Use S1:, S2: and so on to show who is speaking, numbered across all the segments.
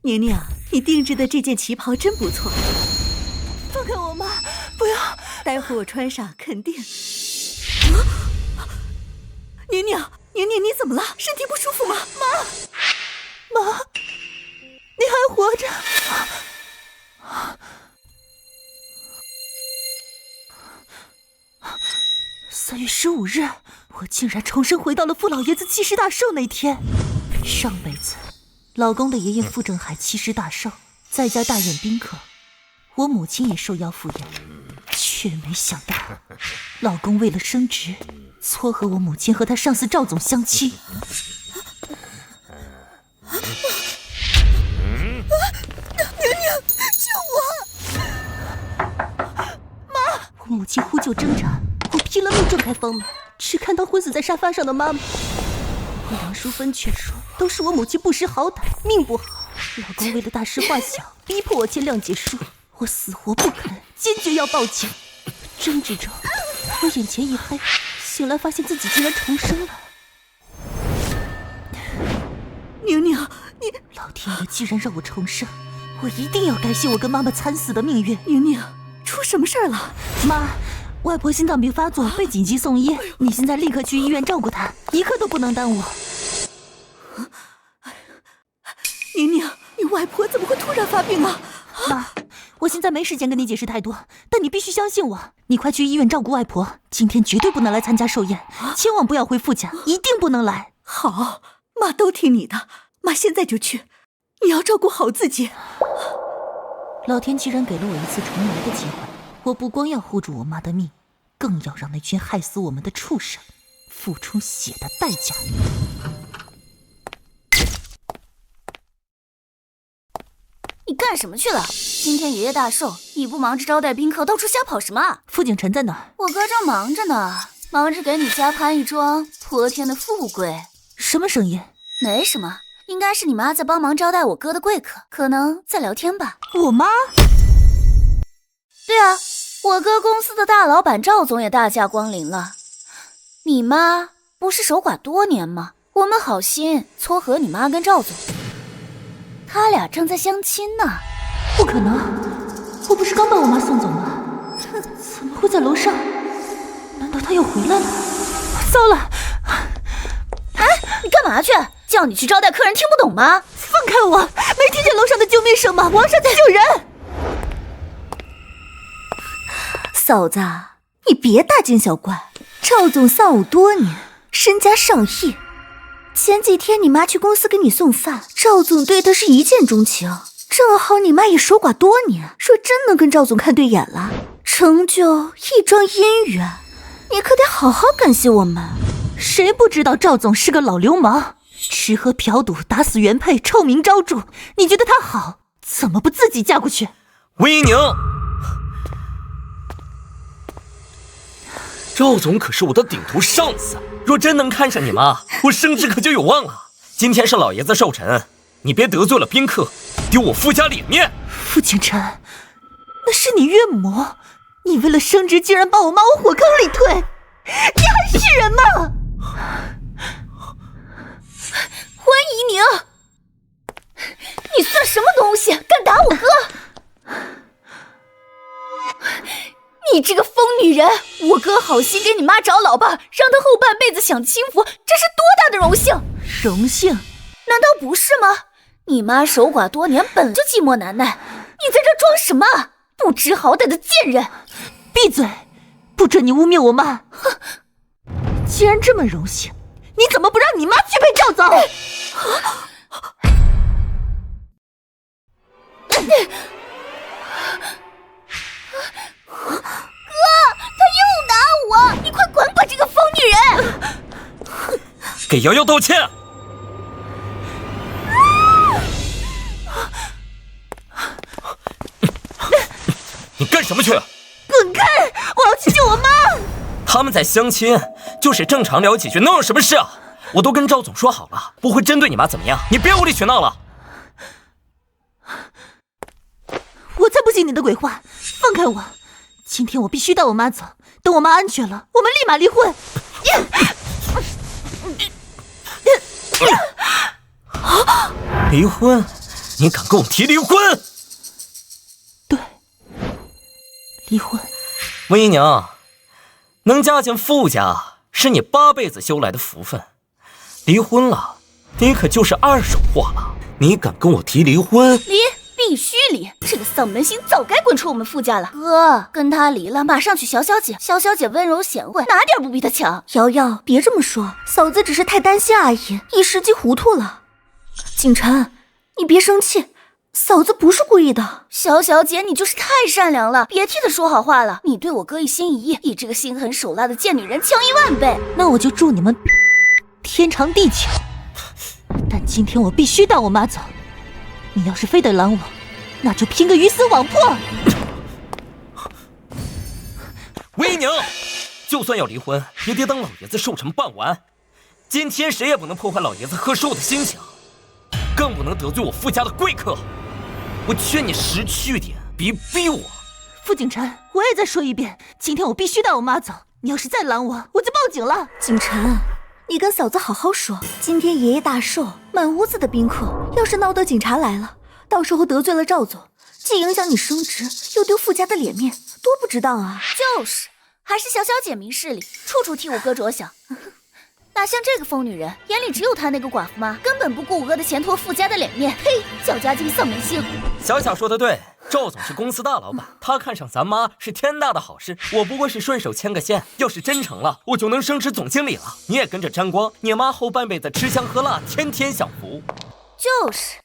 S1: 宁宁，你定制的这件旗袍真不错。放开我妈！不要！待会我穿上肯定。宁宁，你怎么了？身体不舒服吗？妈，你还活着？3月15日，我竟然重生回到了傅老爷子70大寿那天。上辈子，老公的爷爷傅正海70大寿，在家大宴宾客，我母亲也受邀赴宴，却没想到，老公为了升职，撮合我母亲和他上司赵总相亲。宁，救我！妈！我母亲呼救挣扎，我拼了命撞开房门，只看到昏死在沙发上的妈妈。我杨淑芬却说，都是我母亲不识好歹，命不好。老公为了大事化小，逼迫我签谅解书，我死活不肯，坚决要报警。争执着，我眼前一黑，醒来发现自己竟然重生了。宁，你老天爷既然让我重生，我一定要感谢我跟妈妈惨死的命运。宁，出什么事儿了？妈，外婆心脏病发作，被紧急送医，你现在立刻去医院照顾她，一刻都不能耽误。宁，你外婆怎么会突然发病啊？妈，我现在没时间跟你解释太多，但你必须相信我，你快去医院照顾外婆，今天绝对不能来参加寿宴，千万不要回傅家，一定不能来。好，妈都听你的，妈现在就去，你要照顾好自己。老天既然给了我一次重来的机会，我不光要护住我妈的命，更要让那群害死我们的畜生付出血的代价。
S2: 你干什么去了？今天爷爷大寿，你不忙着招待宾客，到处瞎跑什么？
S1: 傅景晨在哪儿？
S2: 我哥正忙着呢，忙着给你家攀一桩泼天的富贵。
S1: 什么声音？
S2: 没什么，应该是你妈在帮忙招待我哥的贵客，可能在聊天吧。
S1: 我妈？
S2: 对啊，我哥公司的大老板赵总也大驾光临了。你妈不是守寡多年吗？我们好心撮合你妈跟赵总，他俩正在相亲呢。
S1: 不可能，我不是刚把我妈送走吗？怎么会在楼上？难道她又回来了？糟了！
S2: 哎，你干嘛去？叫你去招待客人听不懂吗？
S1: 放开我！没听见楼上的救命声吗？王上在救人！嫂子，你别大惊小怪。赵总丧偶多年，身家上亿。前几天你妈去公司给你送饭，赵总对她是一见钟情。正好你妈也守寡多年，说真能跟赵总看对眼了，成就一桩姻缘。你可得好好感谢我们。谁不知道赵总是个老流氓，吃喝嫖赌，打死原配，臭名昭著。你觉得他好，怎么不自己嫁过去？
S3: 温一宁，赵总可是我的顶头上司，若真能看上你妈，我升职可就有望了。今天是老爷子寿辰，你别得罪了宾客，丢我傅家脸面。
S1: 傅景晨，那是你岳母，你为了升职竟然把我妈往火坑里推，你还是人吗？
S2: 温怡宁，你算什么东西，敢打我哥？你这个疯女人！我哥好心给你妈找老伴，让她后半辈子享清福，这是多大的荣幸！
S1: 荣幸？
S2: 难道不是吗？你妈守寡多年，本就寂寞难耐，你在这装什么？不知好歹的贱人！
S1: 闭嘴！不准你污蔑我妈！哼！既然这么荣幸，你怎么不让你妈去陪赵总？
S2: 哥，他又打我！你快滚吧，这个疯女人！
S3: 给瑶瑶道歉！你干什么去？
S1: 滚开！我要去救我妈！
S3: 他们在相亲，就是正常聊几句，能有什么事啊？我都跟赵总说好了，不会针对你妈怎么样，你别无理取闹了。
S1: 我才不信你的鬼话！放开我！今天我必须带我妈走，等我妈安全了，我们立马离婚。
S3: 离婚？你敢跟我提离婚？
S4: 对，离婚。
S3: 温姨娘，能嫁进富家是你8辈子修来的福分，离婚了，你可就是二手货了。你敢跟我提离婚？
S2: 离，必须离！这个丧门星早该滚出我们傅家了。哥，跟他离了，马上娶小小姐。小小姐温柔贤惠，哪点不比他强？
S1: 瑶瑶，别这么说，嫂子只是太担心而已，一时急糊涂了。景晨，你别生气，嫂子不是故意的。
S2: 小小姐，你就是太善良了，别替她说好话了。你对我哥一心一意，比这个心狠手辣的贱女人强10000倍。
S4: 那我就祝你们天长地久。但今天我必须带我妈走。你要是非得拦我，那就拼个鱼死网破。
S3: 温姨娘，就算要离婚，也得等老爷子寿辰办完。今天谁也不能破坏老爷子贺寿的心情，更不能得罪我傅家的贵客。我劝你识趣点，别逼我。
S4: 傅景晨，我也再说一遍，今天我必须带我妈走。你要是再拦我，我就报警了。
S1: 景晨，你跟嫂子好好说，今天爷爷大寿，满屋子的宾客，要是闹得警察来了，到时候得罪了赵总，既影响你升职，又丢傅家的脸面，多不值当啊！
S2: 就是，还是小小姐明事理，处处替我哥着想。哪像这个疯女人，眼里只有她那个寡妇妈，根本不顾我哥的前途和傅家的脸面。呸！小家精丧门星。
S3: 小小说的对，赵总是公司大老板，他看上咱妈是天大的好事。我不过是顺手牵个线，要是真成了，我就能升职总经理了。你也跟着沾光，你妈后半辈子吃香喝辣，天天享福。
S2: 就是，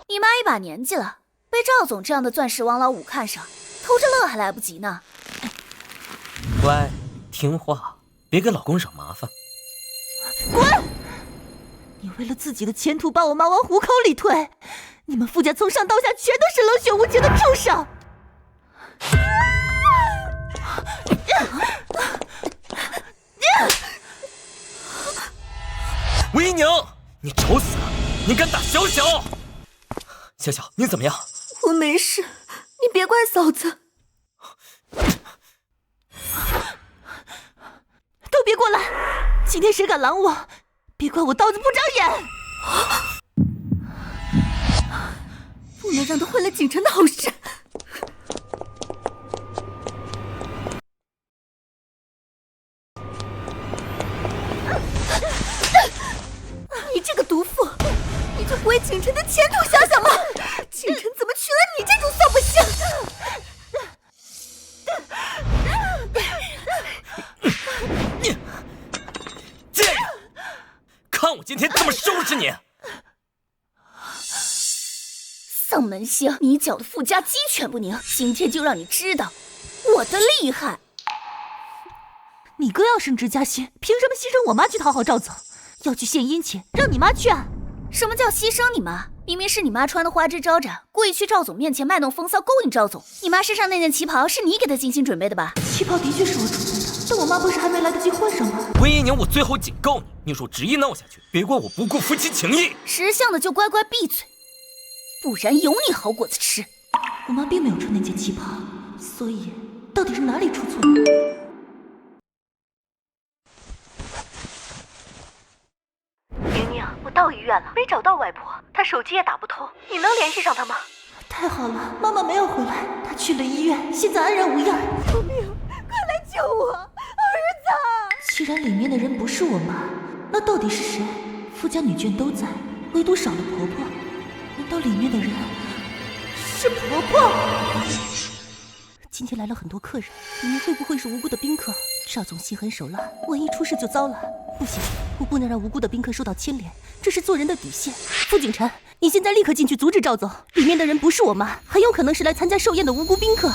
S2: 你妈一把年纪了，被赵总这样的钻石王老五看上，偷着乐还来不及呢。
S3: 乖，听话，别给老公惹麻烦。
S4: 滚！你为了自己的前途把我妈往虎口里推，你们傅家从上到下全都是冷血无情的畜生！
S3: 温姨娘，你找死！你敢打小小？小小，你怎么样？
S1: 我没事，你别怪嫂子。
S4: 都别过来！今天谁敢拦我，别怪我刀子不长眼！
S1: 不能让他坏了景晨的好事。你这个毒妇，你就不为景晨的前途想想吗？景晨怎么娶了你这种丧不星？
S3: 贱人，看我今天怎么收拾你！
S2: 丧门星，你搅得傅家鸡犬不宁，今天就让你知道我的厉害！
S4: 你哥要升职加薪，凭什么牺牲我妈去讨好赵总？要去献殷勤，让你妈去啊！
S2: 什么叫牺牲你妈？明明是你妈穿的花枝招展，故意去赵总面前卖弄风骚，勾引赵总。你妈身上那件旗袍是你给她精心准备的吧？
S4: 旗袍的确是我准备的，但我妈不是还没来得及换上吗？
S3: 温姨娘，我最后警告你，你若执意闹下去，别怪我不顾夫妻情义。
S2: 识相的就乖乖闭嘴，不然有你好果子吃。
S4: 我妈并没有穿那件旗袍，所以到底是哪里出错了？
S1: 宁宁，我到医院了，没找到外婆，她手机也打不通，你能联系上她吗？
S4: 太好了，妈妈没有回来，她去了医院，现在安然无恙。
S1: 救命！快来救我，儿子！
S4: 既然里面的人不是我妈，那到底是谁？傅家女眷都在，唯独少了婆婆。难道里面的人是婆婆？今天来了很多客人，里面会不会是无辜的宾客？赵总心狠手辣，万一出事就糟了。不行，我不能让无辜的宾客受到牵连，这是做人的底线。傅景晨，你现在立刻进去阻止赵总，里面的人不是我妈，很有可能是来参加寿宴的无辜宾客。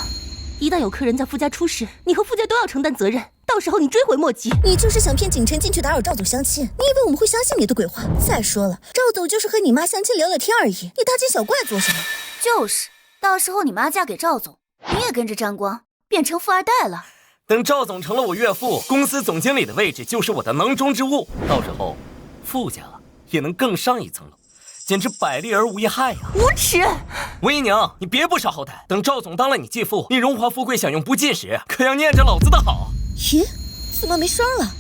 S4: 一旦有客人在傅家出事，你和傅家都要承担责任，到时候你追悔莫及。
S1: 你就是想骗景晨进去打扰赵总相亲，你以为我们会相信你的鬼话？再说了，赵总就是和你妈相亲聊聊天而已，你大惊小怪做什么？
S2: 就是，到时候你妈嫁给赵总，你也跟着沾光，变成富二代了。
S3: 等赵总成了我岳父，公司总经理的位置就是我的囊中之物，到时候傅家也能更上一层楼，简直百利而无一害呀！
S4: 无耻！
S3: 温姨娘，你别不识好歹，等赵总当了你继父，你荣华富贵享用不尽时，可要念着老子的好。
S1: 咦，怎么没声了？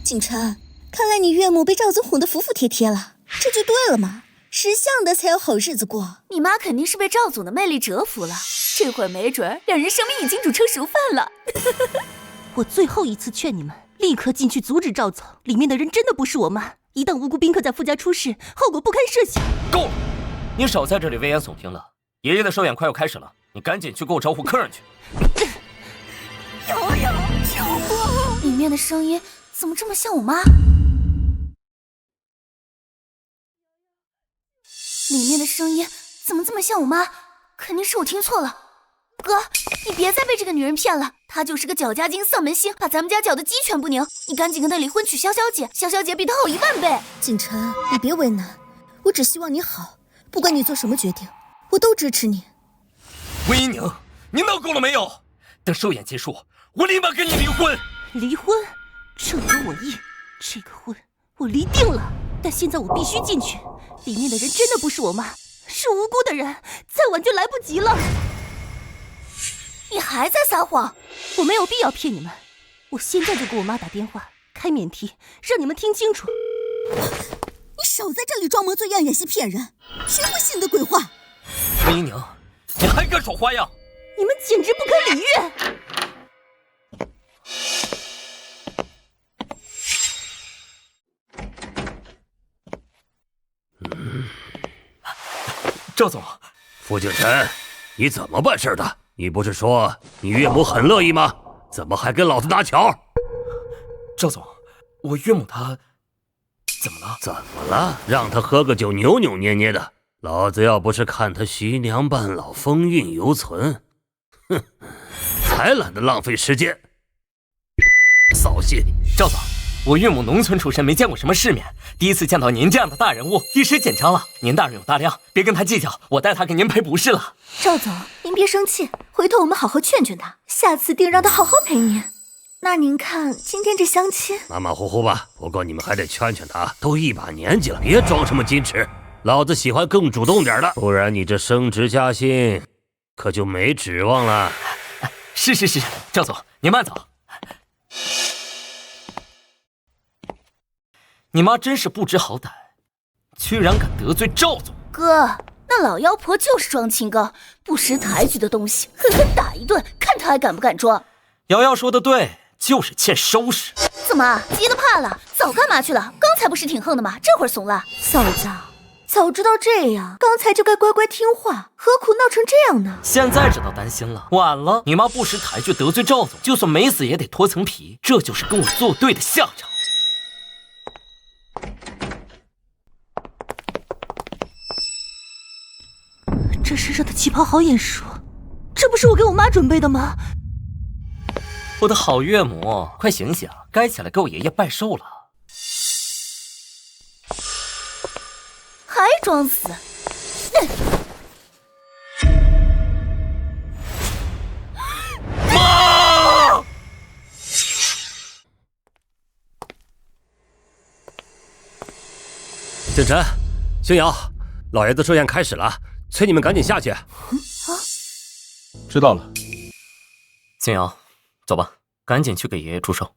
S1: 景晨，看来你岳母被赵总哄得服服帖帖了，这就对了嘛。识相的才有好日子过。
S2: 你妈肯定是被赵总的魅力折服了，这会儿没准两人生米已经煮成熟饭了。
S4: 我最后一次劝你们，立刻进去阻止赵总，里面的人真的不是我妈。一旦无辜宾客在傅家出事，后果不堪设想。
S3: 够了，你少在这里危言耸听了。爷爷的寿宴快要开始了，你赶紧去给我招呼客人去。
S1: 瑶瑶，救我！
S2: 里面的声音怎么这么像我妈？里面的声音怎么这么像我妈？肯定是我听错了。哥，你别再被这个女人骗了，她就是个搅家精、丧门星，把咱们家搅得鸡犬不宁。你赶紧跟她离婚，娶潇潇姐，潇潇姐比她好10000倍。
S1: 景晨，你别为难，我只希望你好，不管你做什么决定，我都支持你。
S3: 温一宁，你闹够了没有？等寿宴结束，我立马跟你离婚。
S4: 离婚？正如我意，这个婚我离定了。但现在我必须进去，里面的人真的不是我妈，是无辜的人，再晚就来不及了。
S2: 你还在撒谎！
S4: 我没有必要骗你们，我现在就给我妈打电话，开免提，让你们听清楚。
S1: 你少在这里装模作样演戏骗人，谁会信你的鬼话？
S3: 温一宁，你还敢耍花样？
S4: 你们简直不可理喻！
S3: 赵总，
S5: 傅景晨，你怎么办事的？你不是说你岳母很乐意吗？怎么还跟老子搭桥？
S3: 赵总，我岳母她怎么了？
S5: 怎么了？让她喝个酒扭扭捏捏的，老子要不是看她徐娘半老，风韵犹存，哼，才懒得浪费时间。扫兴！
S3: 赵总，我岳母农村出身，没见过什么世面，第一次见到您这样的大人物，一时紧张了。您大人有大量，别跟他计较，我带他给您赔不是了。
S1: 赵总，您别生气，回头我们好好劝劝他，下次定让他好好陪您。那您看今天这相亲，
S5: 马马虎虎吧，不过你们还得劝劝他，都一把年纪了，别装什么矜持。老子喜欢更主动点的，不然你这升职加薪可就没指望了。
S3: 是，赵总，您慢走。你妈真是不知好歹，居然敢得罪赵总。
S2: 哥，那老妖婆就是装清高，不识抬举的东西，狠狠打一顿，看她还敢不敢装。
S3: 瑶瑶说的对，就是欠收拾。
S2: 怎么急得怕了？早干嘛去了？刚才不是挺横的吗？这会儿怂了？
S1: 嫂子，早知道这样，刚才就该乖乖听话，何苦闹成这样呢？
S3: 现在知道担心了，晚了。你妈不识抬举得罪赵总，就算没死也得脱层皮，这就是跟我作对的下场。
S4: 这身上的旗袍好眼熟，这不是我给我妈准备的吗？
S3: 我的好岳母，快醒醒，该起来给我爷爷拜寿了。
S2: 还装死？
S3: 妈！
S5: 景晨、星瑶，老爷子寿宴开始了，催你们赶紧下去。
S6: 知道了。
S3: 星瑶，走吧，赶紧去给爷爷祝寿。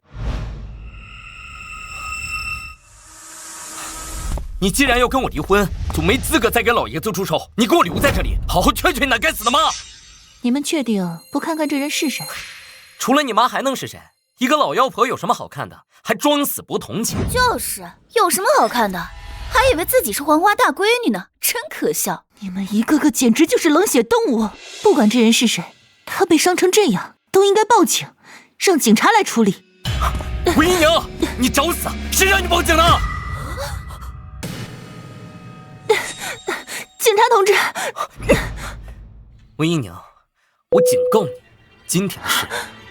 S3: 你既然要跟我离婚，就没资格再给老爷子祝寿。你给我留在这里，好好劝劝你那该死的妈。
S4: 你们确定不看看这人是谁？
S3: 除了你妈还能是谁？一个老妖婆有什么好看的？还装死不同情。
S2: 就是有什么好看的？还以为自己是黄花大闺女呢，真可笑！
S4: 你们一个个简直就是冷血动物！不管这人是谁，他被伤成这样，都应该报警，让警察来处理。
S3: 温一宁，你找死！谁让你报警的？
S4: 警察同志，
S3: 温一宁，我警告你，今天的事，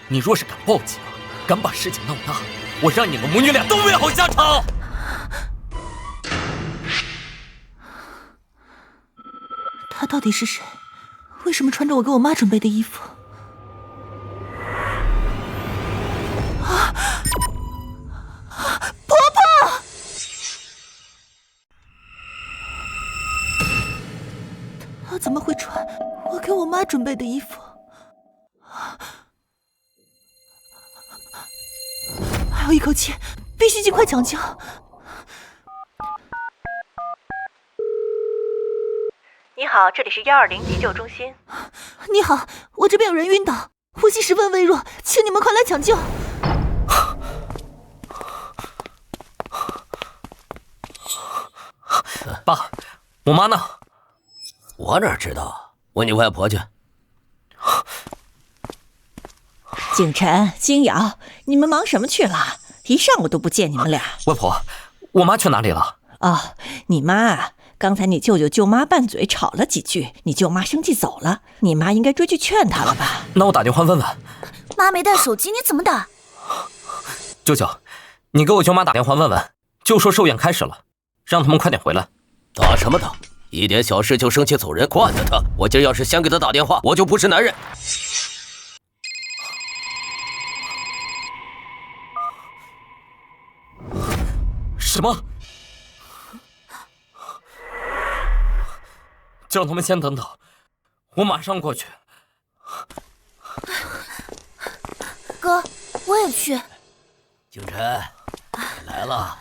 S3: 你若是敢报警，敢把事情闹大，我让你们母女俩都没好下场。
S4: 他到底是谁？为什么穿着我给我妈准备的衣服？婆婆！他怎么会穿我给我妈准备的衣服？还有一口气，必须尽快抢救。你好，这里是120急救中心。你好，我这边有人晕倒，呼吸十分微弱，请你们快来抢救。
S3: 爸，我妈呢？
S7: 我哪知道？问你外婆去。
S8: 景晨、金瑶，你们忙什么去了？一上午都不见你们俩。
S3: 外婆，我妈去哪里了？
S8: 哦，你妈啊，刚才你舅舅舅妈拌嘴吵了几句，你舅妈生气走了，你妈应该追去劝她了吧？
S3: 那我打电话问问。
S2: 妈没带手机，你怎么打？
S3: 舅舅，你给我舅妈打电话问问，就说寿宴开始了，让他们快点回来。
S7: 打什么打？一点小事就生气走人，惯着他。我今儿要是先给他打电话，我就不是男人。
S3: 什么？叫他们先等等，我马上过去。
S2: 哥，我也去。
S7: 景晨，来了。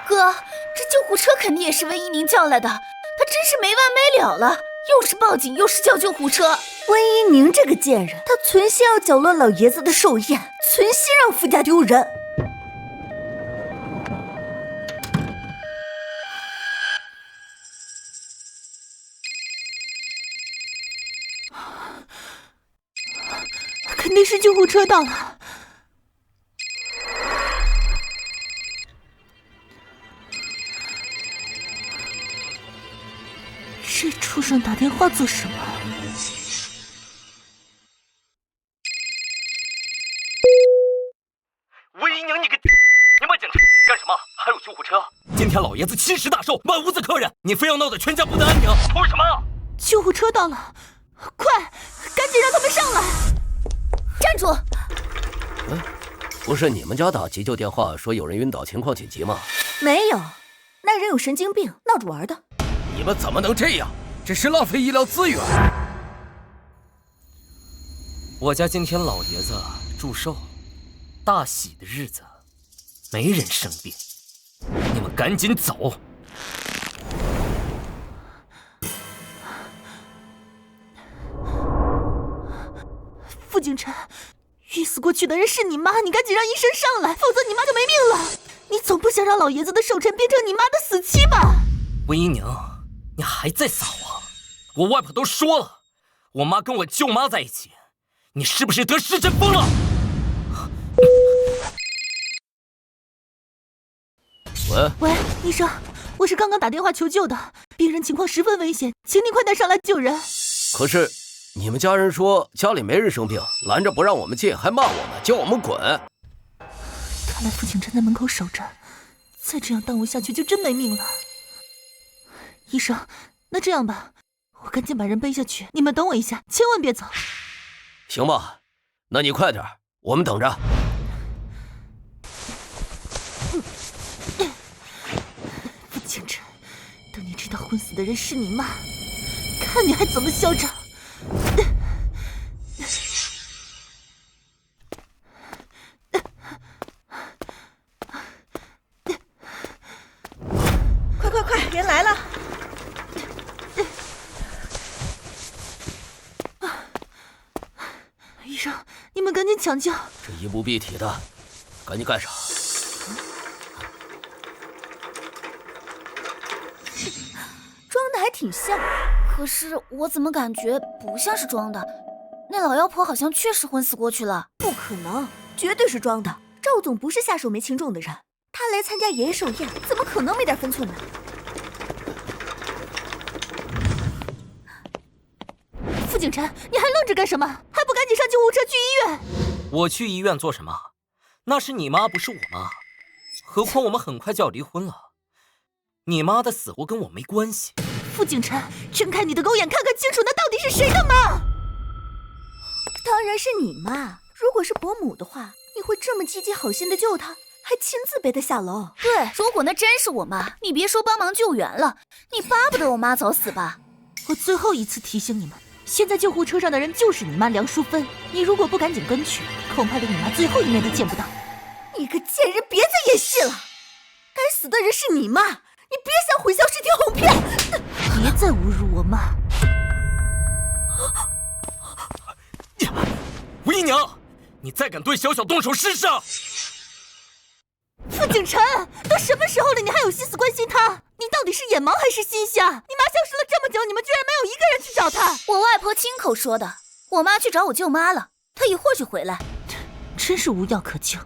S2: 哥，这救护车肯定也是温一宁叫来的，他真是没完没了了，又是报警又是叫救护车。
S1: 温一宁这个贱人，他存心要搅乱老爷子的寿宴，存心让傅家丢人。
S4: 肯定是救护车到了。这畜生打电话做什么？
S3: 温一宁，你问警察干什么？还有救护车？今天老爷子70大寿，满屋子客人，你非要闹得全家不得安宁，图什么？
S4: 救护车到了，快，赶紧让他们上来！
S2: 站住！
S7: 不是你们家打急救电话说有人晕倒，情况紧急吗？
S1: 没有，那人有神经病，闹着玩的。
S7: 你们怎么能这样？这是浪费医疗资源。
S3: 我家今天老爷子祝寿，大喜的日子，没人生病，你们赶紧走。
S4: 傅景晨，晕死过去的人是你妈，你赶紧让医生上来，否则你妈就没命了。你总不想让老爷子的寿辰变成你妈的死期吧？
S3: 温一宁，你还在撒谎！我外婆都说了，我妈跟我舅妈在一起，你是不是得失神疯了？
S4: 喂，医生，我是刚刚打电话求救的，病人情况十分危险，请你快点上来救人。
S7: 可是你们家人说家里没人生病，拦着不让我们进，还骂我们，叫我们滚。
S4: 看来傅景晨在门口守着，再这样耽误下去就真没命了。医生，那这样吧，我赶紧把人背下去，你们等我一下，千万别走。
S7: 行吧，那你快点，我们等着。
S4: 傅景晨，等你知道昏死的人是你妈，看你还怎么嚣张！
S8: 快，人来了！
S4: 医生，你们赶紧抢救！
S7: 这衣不蔽体的，赶紧盖上。
S1: 装的还挺像，
S2: 可是我怎么感觉不像是装的？那老妖婆好像确实昏死过去了。
S1: 不可能，绝对是装的。赵总不是下手没轻重的人，他来参加爷爷寿宴，怎么可能没点分寸呢？
S4: 傅景晨，你还愣着干什么？还不赶紧上救护车去医院！
S3: 我去医院做什么？那是你妈，不是我妈。何况我们很快就要离婚了，你妈的死活跟我没关系。
S4: 傅景晨，睁开你的狗眼，看看清楚，那到底是谁的妈？
S1: 当然是你妈。如果是伯母的话，你会这么积极好心的救她，还亲自背她下楼？
S2: 对，如果那真是我妈，你别说帮忙救援了，你巴不得我妈早死吧？
S4: 我最后一次提醒你们，现在救护车上的人就是你妈梁淑芬，你如果不赶紧跟去，恐怕连你妈最后一面都见不到。
S1: 你个贱人，别再演戏了！该死的人是你妈！你别想混淆视听哄骗！
S4: 别再侮辱我妈！
S3: 魏姨娘，你再敢对小小动手试试！
S4: 傅景辰，都什么时候了，你还有心思关心他？你到底是眼盲还是心瞎？你妈消失了这么久，你们居然没有一个人去找她！
S2: 我外婆亲口说的，我妈去找我舅妈了，她一会儿就回来。
S4: 真是无药可救。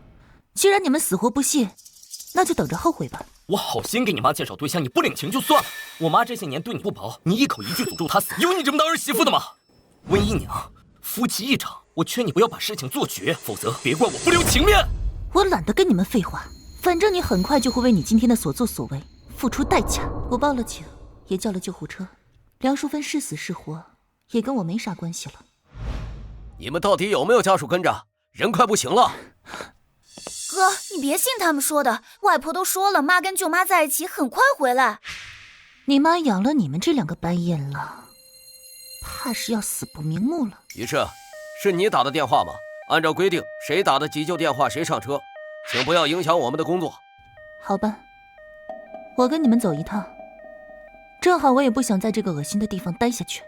S4: 既然你们死活不信，那就等着后悔吧。
S3: 我好心给你妈介绍对象，你不领情就算了。我妈这些年对你不薄，你一口一句诅咒她死，有你这么当儿媳妇的吗？温姨娘，夫妻一场，我劝你不要把事情做绝，否则别怪我不留情面。
S4: 我懒得跟你们废话，反正你很快就会为你今天的所作所为付出代价。我报了警，也叫了救护车，梁淑芬是死是活，也跟我没啥关系了。
S7: 你们到底有没有家属跟着？人快不行了。
S2: 哥，你别信他们说的，外婆都说了，妈跟舅妈在一起，很快回来。
S4: 你妈养了你们这两个白眼狼，怕是要死不瞑目了。
S7: 于是，是你打的电话吗？按照规定，谁打的急救电话谁上车，请不要影响我们的工作。
S4: 好吧，我跟你们走一趟，正好我也不想在这个恶心的地方待下去。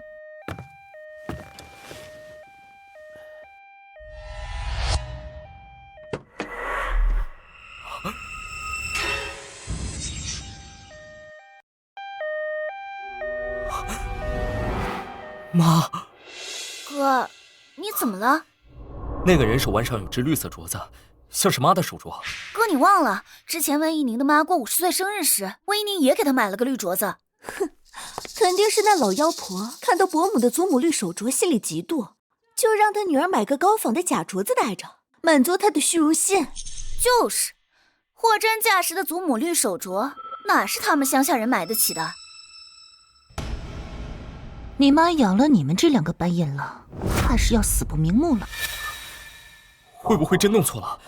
S3: 妈，
S2: 哥，你怎么了？
S3: 那个人手腕上有只绿色镯子，像是妈的手镯。
S2: 哥，你忘了之前温一宁的妈过50岁生日时，温一宁也给她买了个绿镯子。
S1: 哼，肯定是那老妖婆看到伯母的祖母绿手镯，心里嫉妒，就让她女儿买个高仿的假镯子戴着，满足她的虚荣心。
S2: 就是，货真价实的祖母绿手镯，哪是他们乡下人买得起的？
S4: 你妈养了你们这两个白眼狼，怕是要死不瞑目了。
S3: 会不会真弄错了？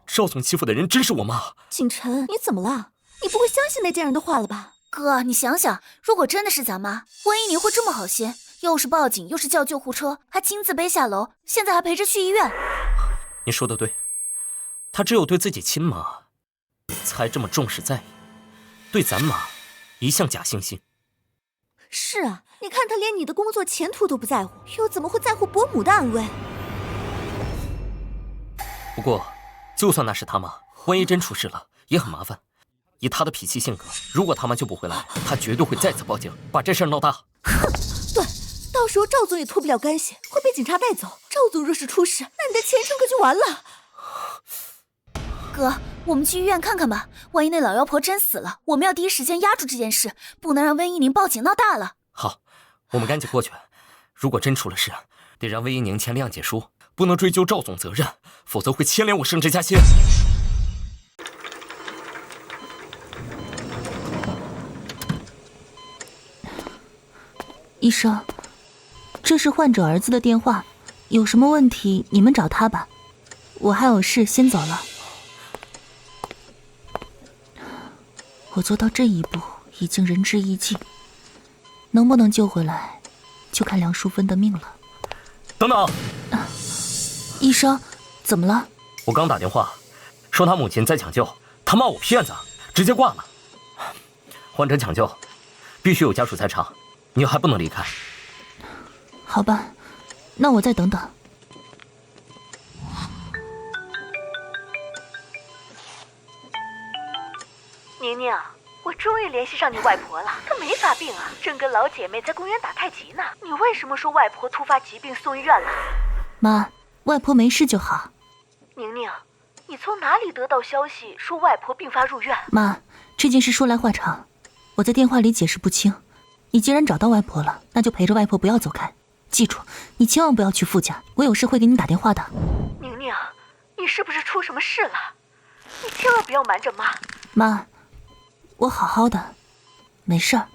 S3: 赵总欺负的人真是我妈？
S1: 景晨，你怎么了？你不会相信那贱人的话了吧？
S2: 哥，你想想，如果真的是咱妈，温一宁会这么好心，又是报警，又是叫救护车，还亲自背下楼，现在还陪着去医院。
S3: 你说的对，她只有对自己亲妈才这么重视在意，对咱妈一向假惺惺。
S1: 是啊，你看他连你的工作前途都不在乎，又怎么会在乎伯母的安危？
S3: 不过，就算那是他妈，万一真出事了，也很麻烦。以他的脾气性格，如果他妈救不回来，他绝对会再次报警，把这事儿闹大。
S1: 哼，对，到时候赵总也脱不了干系，会被警察带走。赵总若是出事，那你的前程可就完了。
S2: 哥，我们去医院看看吧，万一那老妖婆真死了，我们要第一时间压住这件事，不能让温一宁报警闹大了。
S3: 好，我们赶紧过去。如果真出了事，得让温一宁签谅解书，不能追究赵总责任，否则会牵连我升职加薪。
S4: 医生，这是患者儿子的电话，有什么问题你们找他吧，我还有事先走了。我做到这一步已经仁至义尽，能不能救回来就看梁淑芬的命了。
S3: 等等，
S4: 医生，怎么了？
S3: 我刚打电话说他母亲在抢救，他骂我骗子，直接挂了。患者抢救必须有家属在场，你还不能离开。
S4: 好吧，那我再等等。
S1: 宁宁，我终于联系上你外婆了，她没发病啊，正跟老姐妹在公园打太极呢。你为什么说外婆突发疾病送医院了？
S4: 妈，外婆没事就好。
S1: 宁宁，你从哪里得到消息说外婆病发入院？
S4: 妈，这件事说来话长，我在电话里解释不清。你既然找到外婆了，那就陪着外婆不要走开。记住，你千万不要去傅家，我有事会给你打电话的。
S1: 宁宁，你是不是出什么事了？你千万不要瞒着妈。
S4: 妈，我好好的，没事儿，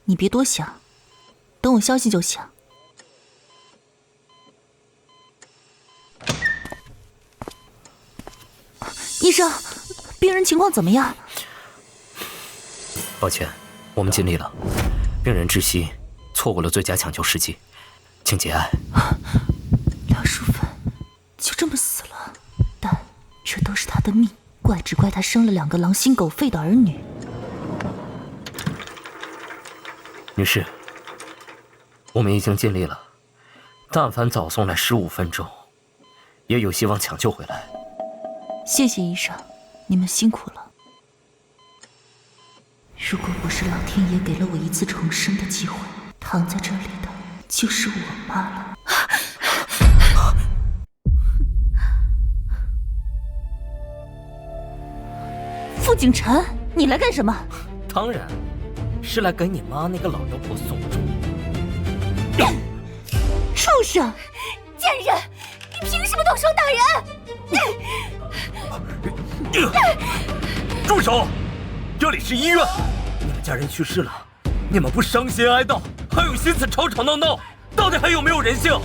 S4: 你别多想，等我消息就行。医生，病人情况怎么样？
S3: 抱歉，我们尽力了，病人窒息，错过了最佳抢救时机，请节哀。
S4: 梁淑芬就这么死了，但这都是她的命，怪只怪她生了2个狼心狗肺的儿女。
S3: 女士，我们已经尽力了，但凡早送来15分钟，也有希望抢救回来。
S4: 谢谢医生，你们辛苦了。如果不是老天爷给了我一次重生的机会，躺在这里的就是我妈了。傅景晨，你来干什么？
S3: 当然是来给你妈那个老妖婆送终。
S4: 畜生！
S2: 贱人，你凭什么动手打人？
S3: 住手！这里是医院，你们家人去世了，你们不伤心哀悼，还有心思吵吵闹闹，到底还有没有人性？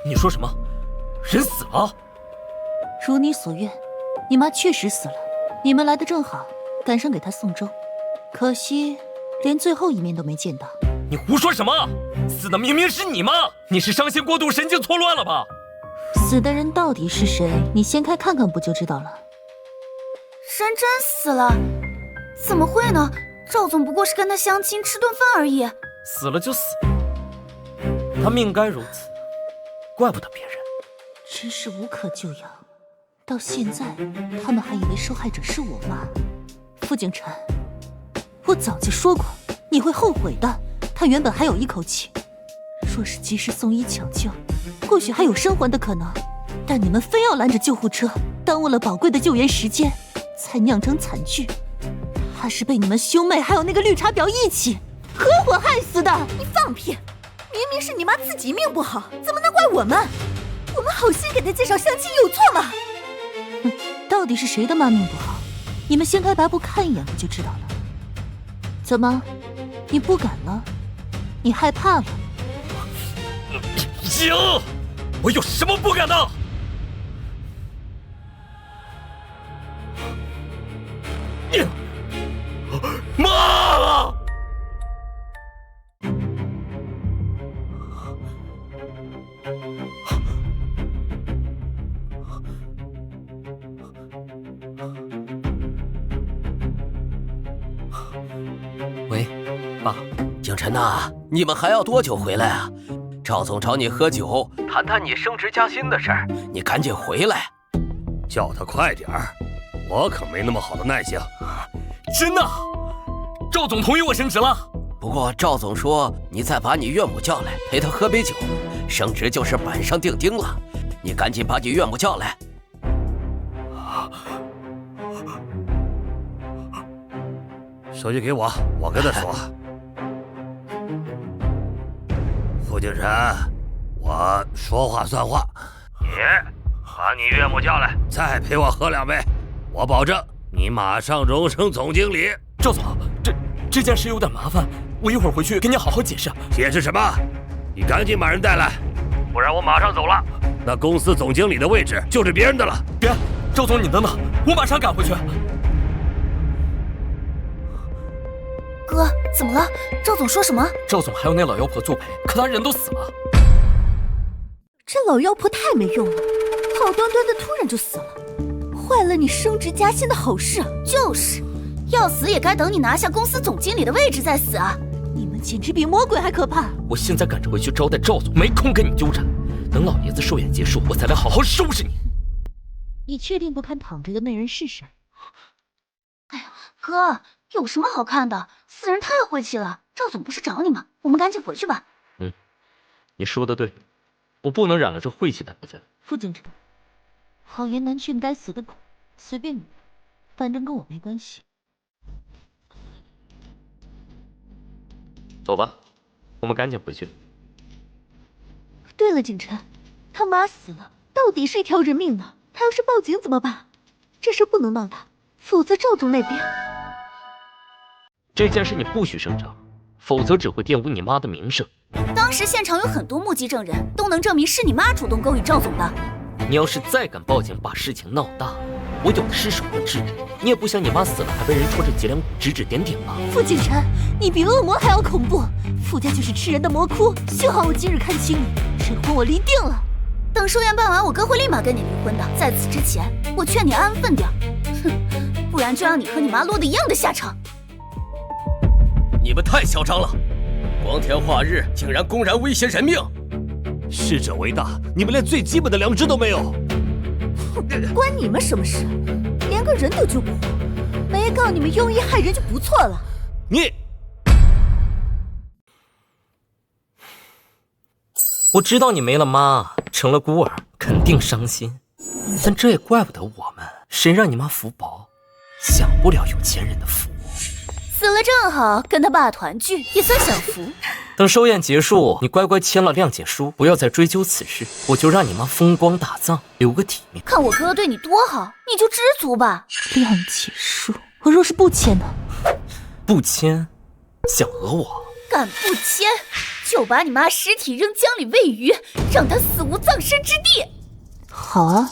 S3: 你说什么？人死了？
S4: 如你所愿，你妈确实死了。你们来的正好，赶上给她送终。可惜，连最后一面都没见到。
S3: 你胡说什么？死的明明是你妈！你是伤心过度，神经错乱了吧？
S4: 死的人到底是谁？你掀开看看不就知道了。
S2: 人真死了？怎么会呢？赵总不过是跟他相亲吃顿饭而已。
S3: 死了就死了，他命该如此，怪不得别人。
S4: 真是无可救药。到现在，他们还以为受害者是我妈。傅景晨，我早就说过，你会后悔的。他原本还有一口气，若是及时送医抢救，或许还有生还的可能。但你们非要拦着救护车，耽误了宝贵的救援时间，才酿成惨剧。他是被你们兄妹还有那个绿茶婊一起合伙害死的。
S1: 你放屁！明明是你妈自己命不好，怎么能怪我们？我们好心给她介绍相亲，有错吗？
S4: 到底是谁的妈命不好？你们掀开白布看一眼不就知道了？怎么，你不敢了？你害怕了？
S3: 行，我有什么不敢的？妈！喂，爸。
S7: 景晨呐，你们还要多久回来啊？赵总找你喝酒，谈谈你升职加薪的事儿，你赶紧回来。
S5: 叫他快点儿，我可没那么好的耐性。
S3: 真的？赵总同意我升职了？
S7: 不过赵总说，你再把你岳母叫来，陪他喝杯酒，升职就是板上钉钉了。你赶紧把你岳母叫来。
S5: 手机给我，我跟他说。傅景晨，我说话算话，你把你岳母叫来，再陪我喝2杯，我保证你马上荣升总经理。
S3: 赵总，这件事有点麻烦，我一会儿回去跟你好好解释。
S5: 解释什么？你赶紧把人带来，不然我马上走了。那公司总经理的位置就是别人的了。
S3: 别，赵总，你等等，我马上赶回去。
S2: 哥，怎么了？赵总说什么？
S3: 赵总还有那老妖婆作陪，可他人都死了。
S1: 这老妖婆太没用了，好端端的突然就死了，坏了你升职加薪的好事。
S2: 就是，要死也该等你拿下公司总经理的位置再死啊！
S4: 你们简直比魔鬼还可怕！
S3: 我现在赶着回去招待赵总，没空跟你纠缠。等老爷子寿宴结束，我才来好好收拾你。
S4: 你确定不看躺着的那人是谁？
S2: 哎呀，哥，有什么好看的？死人太晦气了。赵总不是找你吗？我们赶紧回去吧。
S3: 你说的对，我不能染了这晦气的头发。
S4: 傅景晨，好言难劝该死的狗，随便你，反正跟我没关系。
S3: 走吧，我们赶紧回去。
S4: 对了，景晨，他妈死了，到底是一条人命呢。他要是报警怎么办？这事不能闹大，否则赵总那边……
S3: 这件事你不许声张，否则只会玷污你妈的名声。
S2: 当时现场有很多目击证人，都能证明是你妈主动勾引赵总的。
S3: 你要是再敢报警把事情闹大，我有的是手段治你。你也不想你妈死了还被人戳着脊梁骨指指点点吧？
S4: 傅景晨，你比恶魔还要恐怖！傅家就是吃人的魔窟，幸好我今日看清你，这婚我离定了。
S2: 等寿宴办完，我哥会立马跟你离婚的。在此之前，我劝你安分点，哼，不然就让你和你妈落得一样的下场。
S7: 你们太嚣张了，光天化日竟然公然威胁人命！
S5: 逝者为大，你们连最基本的良知都没有。
S1: 关你们什么事？连个人都救不活，没告你们用意害人就不错了。
S5: 你，
S3: 我知道你没了妈，成了孤儿，肯定伤心，但这也怪不得我们，谁让你妈福薄，享不了有钱人的福。
S2: 死了正好跟他爸团聚，也算享福。
S3: 等寿宴结束，你乖乖签了谅解书，不要再追究此事，我就让你妈风光大葬，留个体面。
S2: 看我哥对你多好，你就知足吧。
S4: 谅解书，我若是不签呢？
S3: 不签，想讹我？
S2: 敢不签，就把你妈尸体扔江里喂鱼，让她死无葬身之地。
S4: 好啊，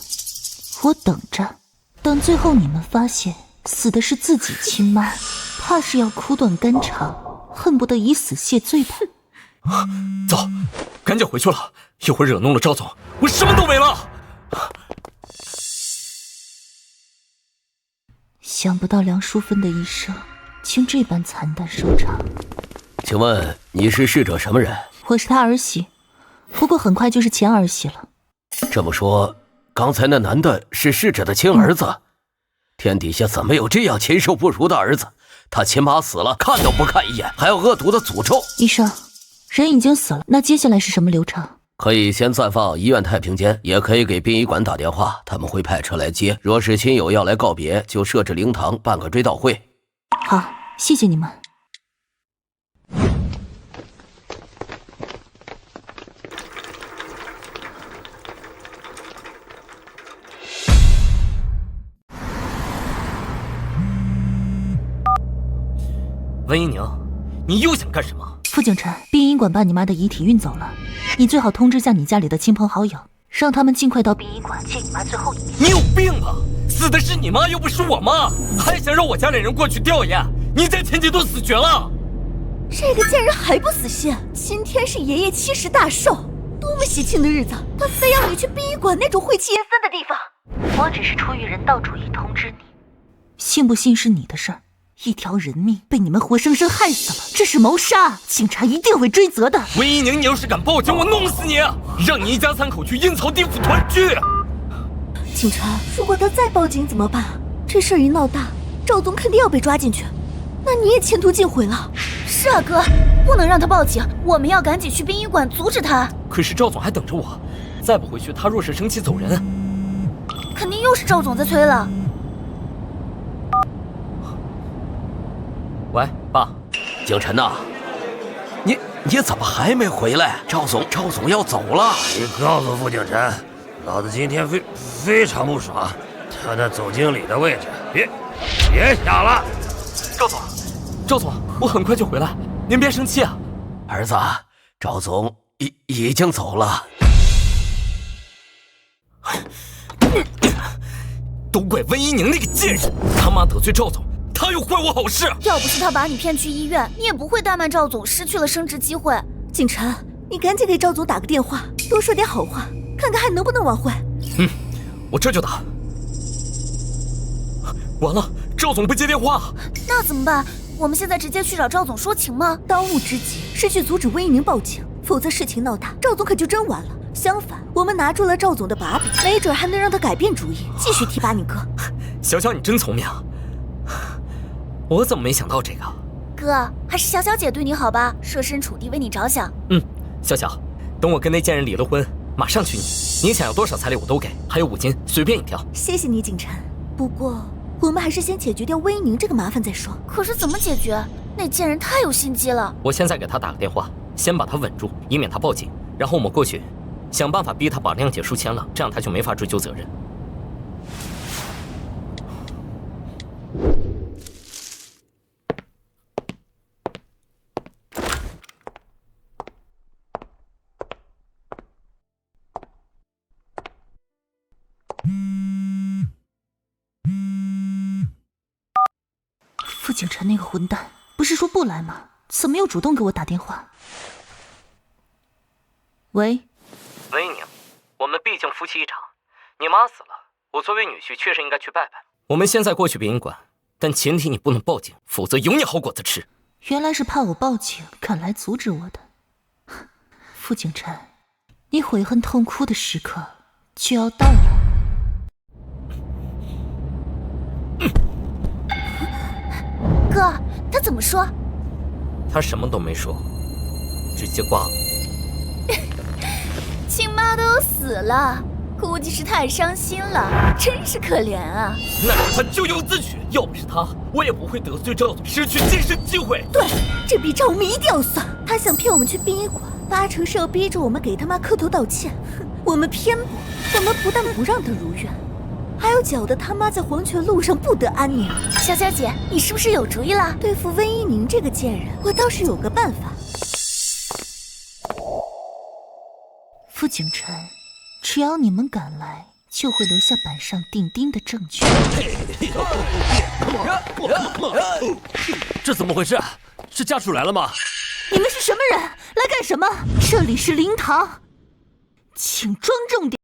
S4: 我等着，等最后你们发现死的是自己亲妈，怕是要苦短肝肠，恨不得以死谢罪吧。
S3: 走，赶紧回去了，一会儿惹怒了赵总，我什么都没了。
S4: 想不到梁淑芬的一生竟这般惨淡收场。
S7: 请问你是逝者什么人？
S4: 我是他儿媳，不过很快就是前儿媳了。
S7: 这么说，刚才那男的是逝者的亲儿子？天底下怎么有这样禽兽不如的儿子？他亲妈死了，看都不看一眼，还要恶毒的诅咒。
S4: 医生，人已经死了，那接下来是什么流程？
S7: 可以先暂放医院太平间，也可以给殡仪馆打电话，他们会派车来接。若是亲友要来告别，就设置灵堂办个追悼会。
S4: 好，谢谢你们。
S3: 温一宁，你又想干什么？
S4: 傅景琛，殡仪馆把你妈的遗体运走了，你最好通知下你家里的亲朋好友，让他们尽快到殡仪馆见你妈最后一面。
S3: 你有病吧？死的是你妈，又不是我妈，还想让我家里人过去吊唁？你在前几都死绝了。
S1: 这个贱人还不死心！今天是爷爷70大寿，多么喜庆的日子，他非要你去殡仪馆那种晦气阴森的地方。
S4: 我只是出于人道主义通知你，信不信是你的事儿。一条人命被你们活生生害死了，这是谋杀，警察一定会追责的。
S3: 温一宁，你要是敢报警，我弄死你，让你一家3口去阴曹地府团聚。
S1: 景琛，如果他再报警怎么办？这事儿一闹大，赵总肯定要被抓进去，那你也前途尽毁了。
S2: 是啊，哥，不能让他报警，我们要赶紧去殡仪馆阻止他。
S3: 可是赵总还等着我，再不回去，他若是生气走人，
S2: 肯定又是赵总在催了。
S3: 喂，爸，
S7: 景琛呐，你怎么还没回来？赵总要走了。
S5: 你告诉傅景琛，老子今天非常不爽，他那总经理的位置别想了。
S3: 赵总，我很快就回来，您别生气啊。
S7: 儿子，赵总已经走了。
S3: 都怪温一宁那个贱人，他妈得罪赵总，他又坏我好事。
S2: 要不是他把你骗去医院，你也不会怠慢赵总，失去了升职机会。
S1: 景琛，你赶紧给赵总打个电话，多说点好话，看看还能不能挽回。
S3: 我这就打。完了，赵总不接电话，
S2: 那怎么办？我们现在直接去找赵总说情吗？
S1: 当务之急是去阻止温一宁报警，否则事情闹大，赵总可就真完了。相反，我们拿住了赵总的把柄，没准还能让他改变主意，继续提拔你哥。
S3: 小小你真聪明，我怎么没想到这个？
S2: 哥，还是小小姐对你好吧，设身处地为你着想。
S3: 小小，等我跟那贱人离了婚，马上娶你，你想要多少彩礼我都给，还有5金，随便你挑。
S1: 谢谢你，景琛。不过我们还是先解决掉温一宁这个麻烦再说。
S2: 可是怎么解决？那贱人太有心机了。
S3: 我现在给他打个电话，先把他稳住，以免他报警，然后我们过去想办法逼他把谅解书签了，这样他就没法追究责任。
S4: 傅景琛那个混蛋，不是说不来吗？怎么又主动给我打电话？喂，
S3: 温一宁，我们们毕竟夫妻一场，你妈死了，我作为女婿确实应该去拜拜。我们现在过去殡仪馆，但前提你不能报警，否则有你好果子吃。
S4: 原来是怕我报警赶来阻止我的。傅景琛，你悔恨痛哭的时刻就要到了。
S2: 哥，他怎么说？
S3: 他什么都没说，直接挂了。
S2: 亲妈都死了，估计是太伤心了，真是可怜啊。
S3: 那是他咎由自取，要不是他，我也不会得罪赵总，失去晋升机会。
S1: 对，这笔账我们一定要算。他想骗我们去殡仪馆，8成是要逼着我们给他妈磕头道歉。哼，我们偏不，我们不但不让他如愿，还要搅得他妈在黄泉路上不得安宁。
S2: 小小姐，你是不是有主意了？
S1: 对付温一宁这个贱人，我倒是有个办法。
S4: 傅景琛，只要你们敢来，就会留下板上钉钉的证据。
S5: 这怎么回事？是家属来了吗？
S4: 你们是什么人？来干什么？这里是灵堂，请庄重点。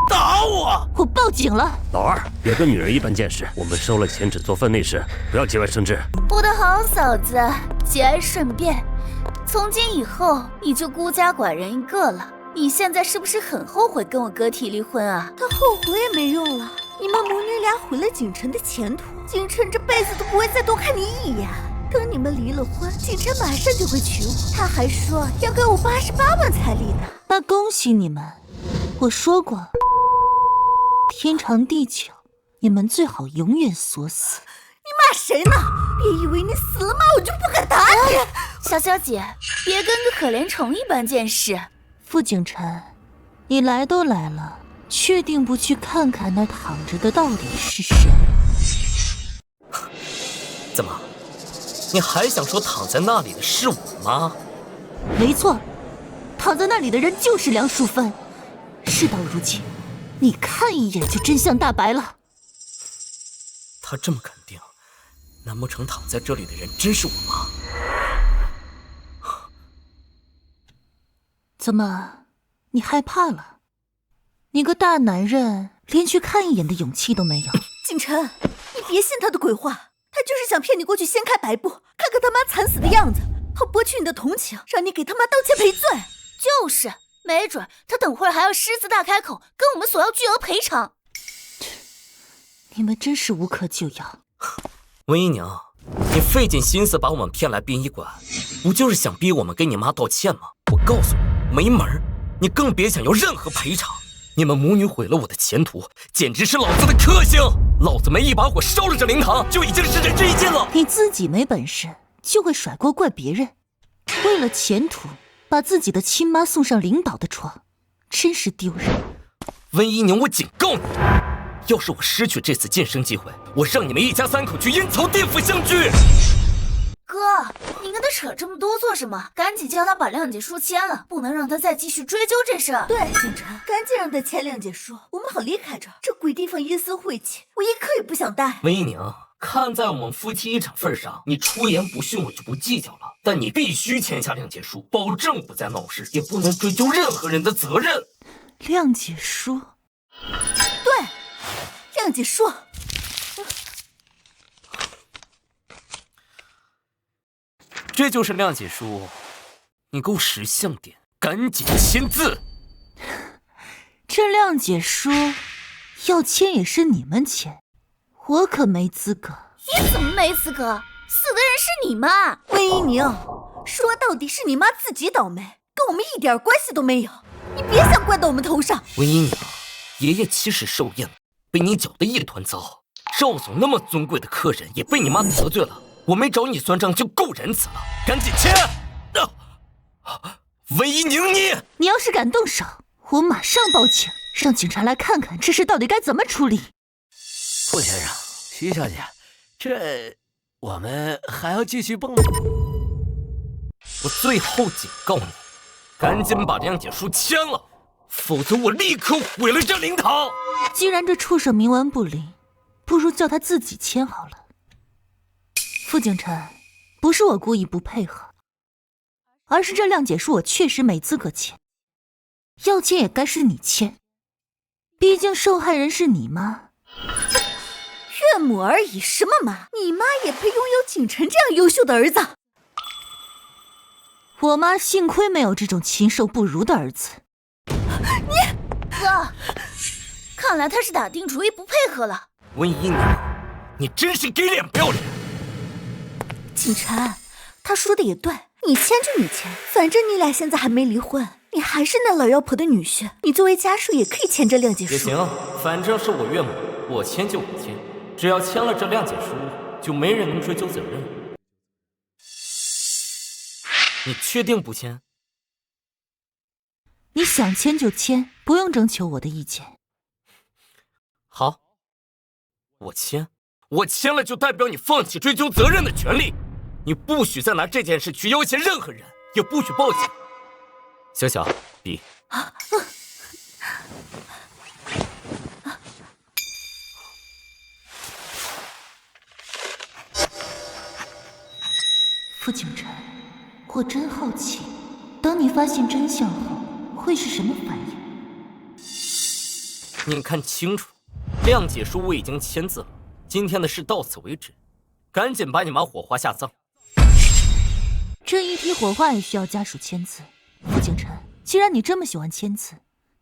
S5: 打我！
S4: 我报警了。
S5: 老二，别跟女人一般见识。我们收了钱只做分内事，不要节外生枝。
S2: 我的好嫂子，节哀顺变。从今以后，你就孤家寡人一个了。你现在是不是很后悔跟我哥提离婚啊？
S1: 他后悔也没用了，你们母女俩毁了景琛的前途，景琛这辈子都不会再多看你一眼。等你们离了婚，景琛马上就会娶我，他还说要给我88万彩礼呢。
S4: 那恭喜你们，我说过，天长地久，你们最好永远锁死。
S1: 你骂谁呢？别以为你死了骂我就不敢打你。
S2: 小小姐，别跟个可怜虫一般见识。
S4: 傅景琛，你来都来了，确定不去看看那躺着的到底是谁？
S3: 怎么，你还想说躺在那里的是我吗？
S4: 没错，躺在那里的人就是梁淑芬。事到如今，你看一眼就真相大白了。
S3: 他这么肯定，难不成躺在这里的人真是我妈？
S4: 怎么，你害怕了？你个大男人连去看一眼的勇气都没有。
S1: 景琛，你别信他的鬼话，他就是想骗你过去掀开白布，看看他妈惨死的样子，好博取你的同情，让你给他妈道歉赔罪。
S2: 就是，没准他等会儿还要狮子大开口，跟我们索要巨额赔偿。
S4: 你们真是无可救药。
S3: 温姨娘，你费尽心思把我们骗来殡仪馆，不就是想逼我们给你妈道歉吗？我告诉你，没门儿！你更别想要任何赔偿。你们母女毁了我的前途，简直是老子的克星！老子没一把火烧了这灵堂，就已经是仁至义尽了。
S4: 你自己没本事，就会甩锅怪别人。为了前途，把自己的亲妈送上领导的床，真是丢人。
S3: 温姨娘，我警告你，要是我失去这次晋升机会，我让你们一家3口去阴曹地府相聚。
S2: 哥，你跟他扯这么多做什么？赶紧叫他把谅解书签了，不能让他再继续追究这事儿。
S1: 对，景琛，赶紧让他签谅解书，我们好离开这儿。这鬼地方阴森晦气，我一刻也不想待。
S3: 温姨娘，看在我们夫妻一场份上，你出言不逊我就不计较了，但你必须签下谅解书，保证不再闹事，也不能追究任何人的责任。
S4: 谅解书？
S1: 对，谅解书。
S3: 这就是谅解书，你给我识相点，赶紧签字。
S4: 这谅解书要签也是你们签，我可没资格。
S2: 你怎么没资格？死的人是你妈。
S1: 温姨娘，说到底是你妈自己倒霉，跟我们一点关系都没有。你别想怪到我们头上。
S3: 温姨娘，爷爷其实寿宴被你搅得一团糟，赵总那么尊贵的客人也被你妈得罪了。我没找你算账就够仁慈了，赶紧签！温姨娘，
S4: 你要是敢动手，我马上报警，让警察来看看这事到底该怎么处理。
S7: 傅先生，徐小姐，这我们还要继续蹦？
S3: 我最后警告你，赶紧把谅解书签了，否则我立刻毁了这灵堂。
S4: 既然这畜生冥顽不灵，不如叫他自己签好了。傅景琛，不是我故意不配合，而是这谅解书我确实没资格签。要签也该是你签，毕竟受害人是你妈。
S1: 岳母而已，什么妈？你妈也配拥有景晨这样优秀的儿子？
S4: 我妈幸亏没有这种禽兽不如的儿子。
S2: 哥，看来他是打定主意不配合了。
S3: 温姨娘，你真是给脸不要脸！
S1: 景晨，他说的也对，你签就你签，反正你俩现在还没离婚，你还是那老妖婆的女婿，你作为家属也可以签这谅解书。
S3: 也行，反正是我岳母，我签就我签，只要签了这谅解书，就没人能追究责任。你确定不签？
S4: 你想签就签，不用征求我的意见。
S3: 好，我签了就代表你放弃追究责任的权利，你不许再拿这件事去要挟任何人，也不许报警。小小，笔。
S4: 傅景晨，我真好奇，当你发现真相后，会是什么反应？
S3: 你看清楚，谅解书我已经签字了，今天的事到此为止，赶紧把你妈火化下葬。
S4: 这一批火化也需要家属签字。傅景晨，既然你这么喜欢签字，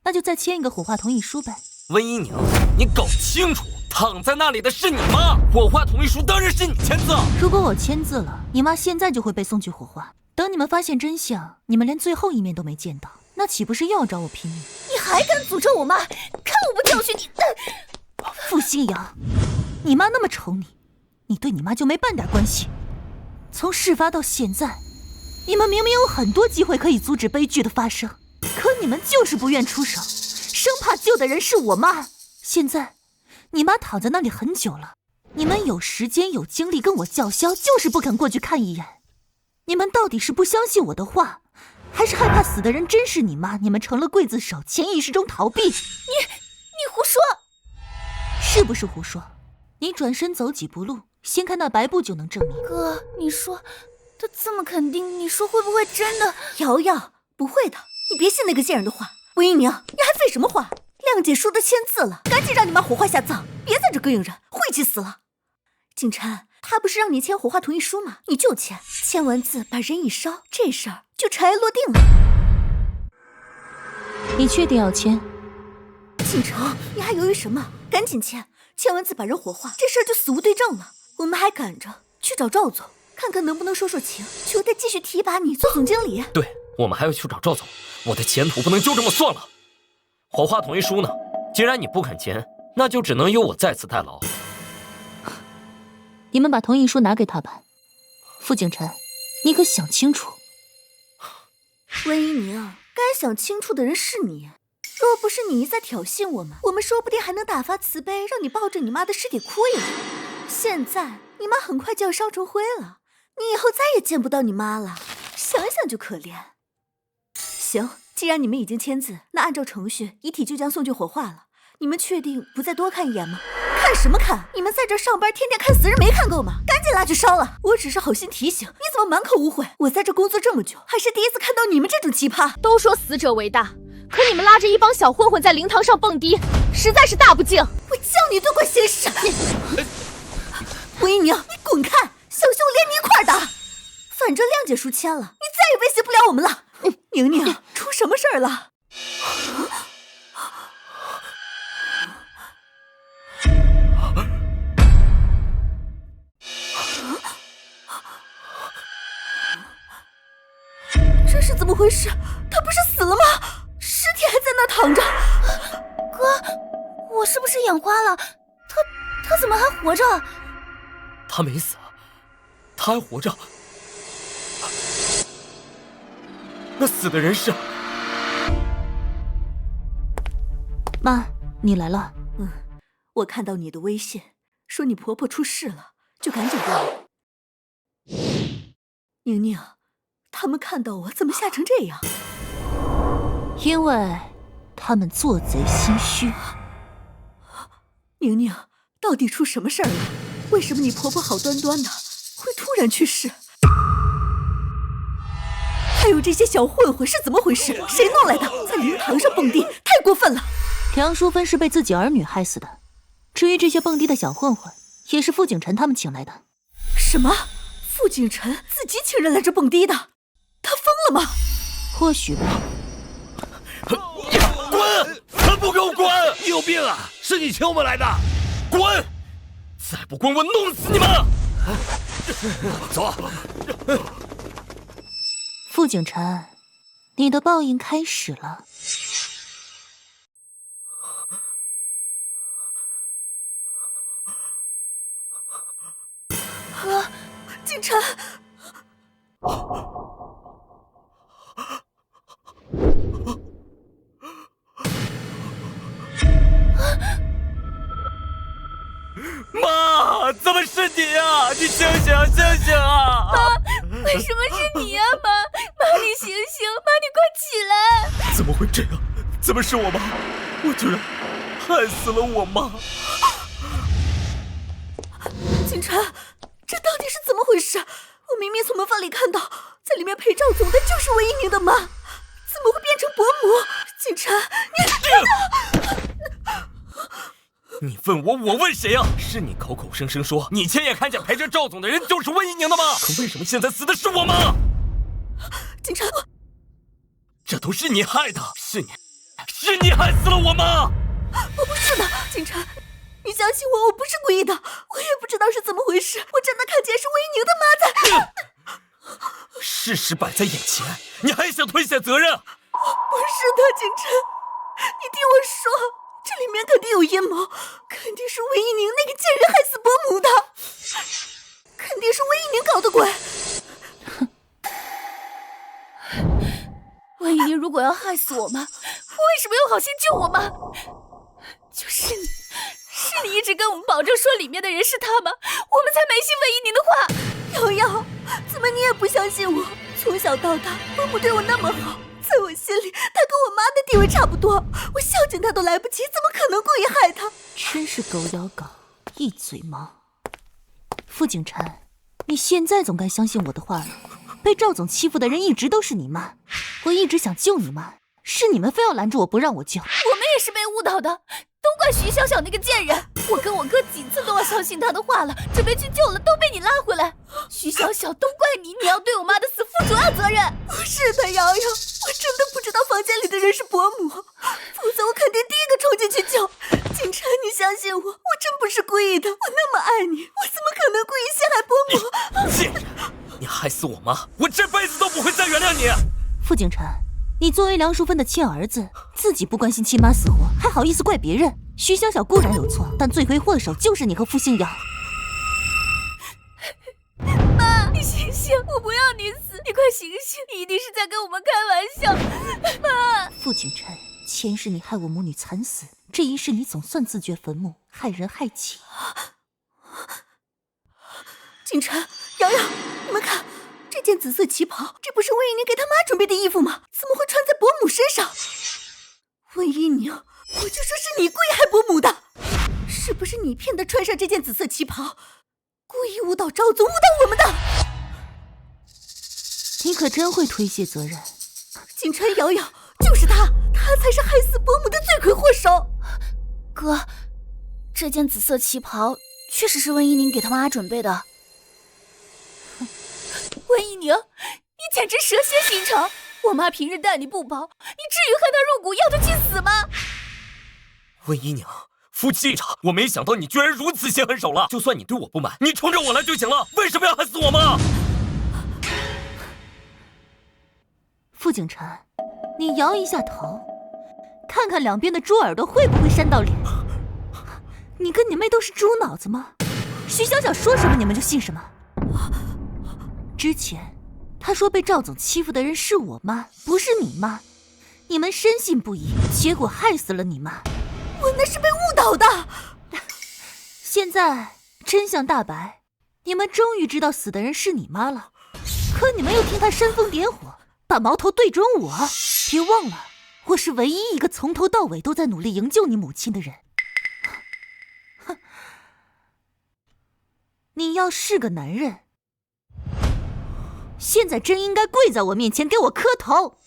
S4: 那就再签一个火化同意书呗。
S3: 温姨娘，你搞清楚，躺在那里的是你妈，火化同意书当然是你签字。
S4: 如果我签字了，你妈现在就会被送去火化。等你们发现真相，你们连最后一面都没见到，那岂不是又要找我拼命？
S2: 你还敢诅咒我妈？看我不教训你！
S4: 傅新阳，你妈那么宠你，你对你妈就没半点关系。从事发到现在，你们明明有很多机会可以阻止悲剧的发生，可你们就是不愿出手，生怕救的人是我妈。现在，你妈躺在那里很久了，你们有时间有精力跟我叫嚣，就是不肯过去看一眼。你们到底是不相信我的话，还是害怕死的人真是你妈？你们成了刽子手，潜意识中逃避。你
S2: 胡说！
S4: 是不是胡说？你转身走几步路，掀开那白布就能证明。
S2: 哥，你说他这么肯定，你说会不会真的？
S1: 瑶瑶，不会的，你别信那个贱人的话。温姨娘，你还废什么话？谅解书都签字了，赶紧让你妈火化下葬，别在这膈应人，晦气死了。景晨，他不是让你签火化同意书吗？你就签，签完字把人一烧，这事儿就尘埃落定了。
S4: 你确定要签？
S1: 景晨，你还犹豫什么？赶紧签，签完字把人火化，这事儿就死无对证了。我们还赶着去找赵总，看看能不能说说情，求他继续提拔你做总经理。
S3: 对，我们还要去找赵总，我的前途不能就这么算了。火化同意书呢？既然你不肯签，那就只能由我再次代劳。
S4: 你们把同意书拿给他吧。傅景晨，你可想清楚。
S1: 温姨娘，该想清楚的人是你。若不是你一再挑衅我们说不定还能大发慈悲，让你抱着你妈的尸体哭一晚。现在你妈很快就要烧成灰了，你以后再也见不到你妈了，想想就可怜。行，既然你们已经签字，那按照程序，遗体就将送去火化了。你们确定不再多看一眼吗？看什么看？你们在这上班，天天看死人没看够吗？赶紧拉去烧了！我只是好心提醒，你怎么满口污秽？我在这工作这么久，还是第一次看到你们这种奇葩。
S9: 都说死者为大，可你们拉着一帮小混混在灵堂上蹦迪，实在是大不敬。
S1: 我叫你多管闲事！温姨娘，你滚开！小心我连你一块儿打！反正谅解书签了，你再也威胁不了我们了。宁宁，出什么事儿了？这是怎么回事？他不是死了吗？尸体还在那躺着。
S2: 哥，我是不是眼花了？他怎么还活着？
S3: 他没死，他还活着。那死的人是……
S4: 妈，你来了。
S1: 我看到你的微信，说你婆婆出事了，就赶紧过来。宁宁，他们看到我怎么吓成这样？
S4: 因为他们做贼心虚。
S1: 宁宁，到底出什么事儿了？为什么你婆婆好端端的会突然去世？还有这些小混混是怎么回事？谁弄来的？在灵堂上蹦迪，太过分了！
S4: 梁淑芬是被自己儿女害死的，至于这些蹦迪的小混混，也是傅景晨他们请来的。
S1: 什么？傅景晨自己请人来这蹦迪的？他疯了吗？
S4: 或许吧。
S3: 滚！还不给我滚！
S5: 你有病啊！是你请我们来的！
S3: 滚！再不滚，我弄死你们！
S5: 走。
S4: 傅景晨，你的报应开始了。
S1: 景晨，
S3: 妈，怎么是你啊？你醒醒，醒醒啊！
S2: 妈，为什么是你呀，妈？妈，你醒醒，妈，你快起来！
S3: 怎么会这样？怎么是我妈？我居然害死了我妈！
S1: 景晨，这到底是怎么回事？我明明从门缝里看到，在里面陪赵总的就是魏一宁的妈，怎么会变成伯母？景晨，
S3: 你问我，我问谁啊？是你口口声声说你亲眼看见陪着赵总的人就是魏一宁的吗？可为什么现在死的是我妈？
S1: 景晨，
S3: 这都是你害的，是你害死了我妈！
S1: 我不是的，景晨，你相信我，我不是故意的，我也不知道是怎么回事，我真的看见是魏一宁的妈在。
S3: 事实摆在眼前，你还想推卸责任？
S1: 不是的，景晨，你听我说，这里面肯定有阴谋，肯定是魏一宁那个贱人害死伯母的，肯定是魏一宁搞的鬼。
S2: 魏一宁如果要害死我妈，为什么又好心救我妈？就是你，是你一直跟我们保证说里面的人是他吗？我们才没信魏一宁的话。
S1: 瑶瑶，怎么你也不相信我？从小到大，伯母对我那么好，在我心里，她跟我妈的地位差不多，我孝敬她都来不及，怎么可能故意害她？
S4: 真是狗咬狗，一嘴毛。傅景晨，你现在总该相信我的话了。被赵总欺负的人一直都是你妈，我一直想救你妈，是你们非要拦住我不让我救。
S2: 我们也是被误导的，都怪徐小小那个贱人。我跟我哥几次都要相信他的话了，准备去救了，都被你拉回来。徐小小，都怪你，你要对我妈的死负主要责任。
S1: 不是的，瑶瑶，我真的不知道房间里的人是伯母，否则我肯定第一个冲进去救。景晨，你相信我，我真不是故意的，我那么爱你，我怎么可能故意陷害伯母？
S3: 贱人，你害死我妈，我这辈子都不会再原谅你。
S4: 傅景晨，你作为梁淑芬的亲儿子，自己不关心亲妈死活，还好意思怪别人？徐小小固然有错，但罪魁祸首就是你和傅星瑶。
S2: 妈，你醒醒，我不要你死，你快醒醒，你一定是在跟我们开玩笑。妈，
S4: 傅景晨，前世你害我母女惨死，这一世你总算自掘坟墓，害人害己。
S1: 景晨，瑶瑶，你们看，这件紫色旗袍，这不是魏一宁给他妈准备的衣服吗？怎么会穿在伯母身上？魏一宁，我就说是你故意害伯母的，是不是你骗他穿上这件紫色旗袍，故意误导赵总，误导我们的？
S4: 你可真会推卸责任。
S1: 景晨，瑶瑶，就是他才是害死伯母的罪魁祸首。
S2: 哥，这件紫色旗袍确实是温一宁给他妈准备的。温一宁，你简直蛇蝎心肠！我妈平日待你不薄，你至于恨她入骨，要她去死吗？
S3: 温一宁，夫妻一场，我没想到你居然如此心狠手辣。就算你对我不满，你冲着我来就行了，为什么要害死我妈？
S4: 傅景晨，你摇一下头，看看两边的猪耳朵会不会扇到脸。你跟你妹都是猪脑子吗？徐小小说什么你们就信什么。之前他说被赵总欺负的人是我妈，不是你妈，你们深信不疑，结果害死了你妈。
S1: 我那是被误导的。
S4: 现在真相大白，你们终于知道死的人是你妈了，可你们又听他煽风点火，把矛头对准我。别忘了，我是唯一一个从头到尾都在努力营救你母亲的人。哼，你要是个男人，现在真应该跪在我面前给我磕头。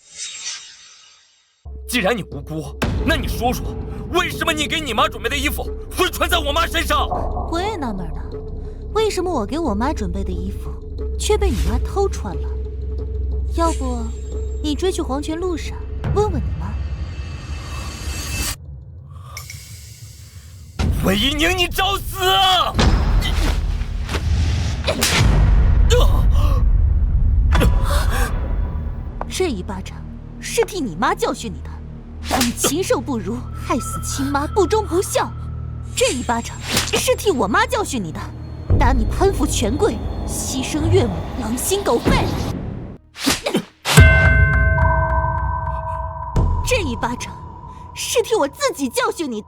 S3: 既然你无辜，那你说说，为什么你给你妈准备的衣服会穿在我妈身上？
S4: 我也纳闷呢，为什么我给我妈准备的衣服却被你妈偷穿了？要不你追去黄泉路上问问你妈。
S3: 韦一宁，你找死！
S4: 这一巴掌是替你妈教训你的，打你禽兽不如，害死亲妈，不忠不孝。这一巴掌是替我妈教训你的，打你攀附权贵，牺牲岳母，狼心狗肺。这一巴掌是替我自己教训你，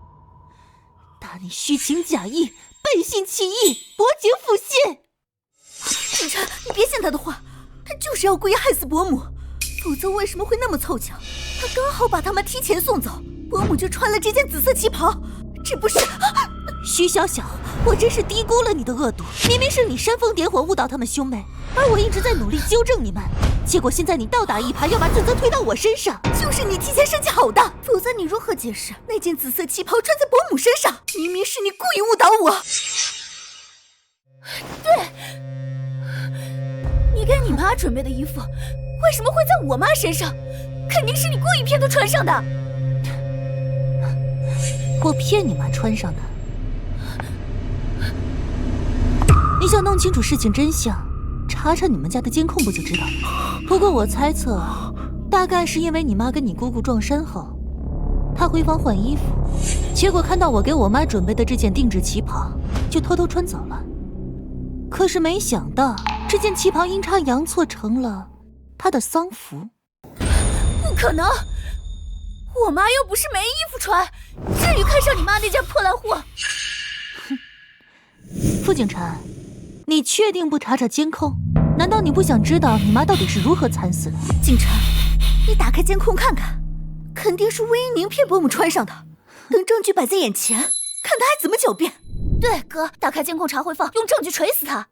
S4: 打你虚情假意，背信弃义，薄情负信。
S1: 景琛，你别信他的话，他就是要故意害死伯母，否则为什么会那么凑巧？他刚好把他们提前送走，伯母就穿了这件紫色旗袍，这不是……
S4: 徐小小，我真是低估了你的恶毒，明明是你煽风点火误导他们兄妹，而我一直在努力纠正你们，结果现在你倒打一耙，要把罪责推到我身上。
S1: 就是你提前设计好的，否则你如何解释那件紫色旗袍穿在伯母身上？明明是你故意误导我。
S2: 对，你给你妈准备的衣服为什么会在我妈身上？肯定是你故意骗她穿上的。
S4: 我骗你妈穿上的。你想弄清楚事情真相，查查你们家的监控不就知道了。不过我猜测，大概是因为你妈跟你姑姑撞衫后，她回房换衣服，结果看到我给我妈准备的这件定制旗袍，就偷偷穿走了。可是没想到，这件旗袍阴差阳错成了她的丧服。
S2: 不可能，我妈又不是没衣服穿，至于看上你妈那件破烂货？
S4: 傅景琛，你确定不查查监控？难道你不想知道你妈到底是如何惨死的？
S1: 景琛，你打开监控看看，肯定是魏一宁骗伯母穿上的。等证据摆在眼前，看他还怎么狡辩。
S2: 对，哥，打开监控查回放，用证据锤死他。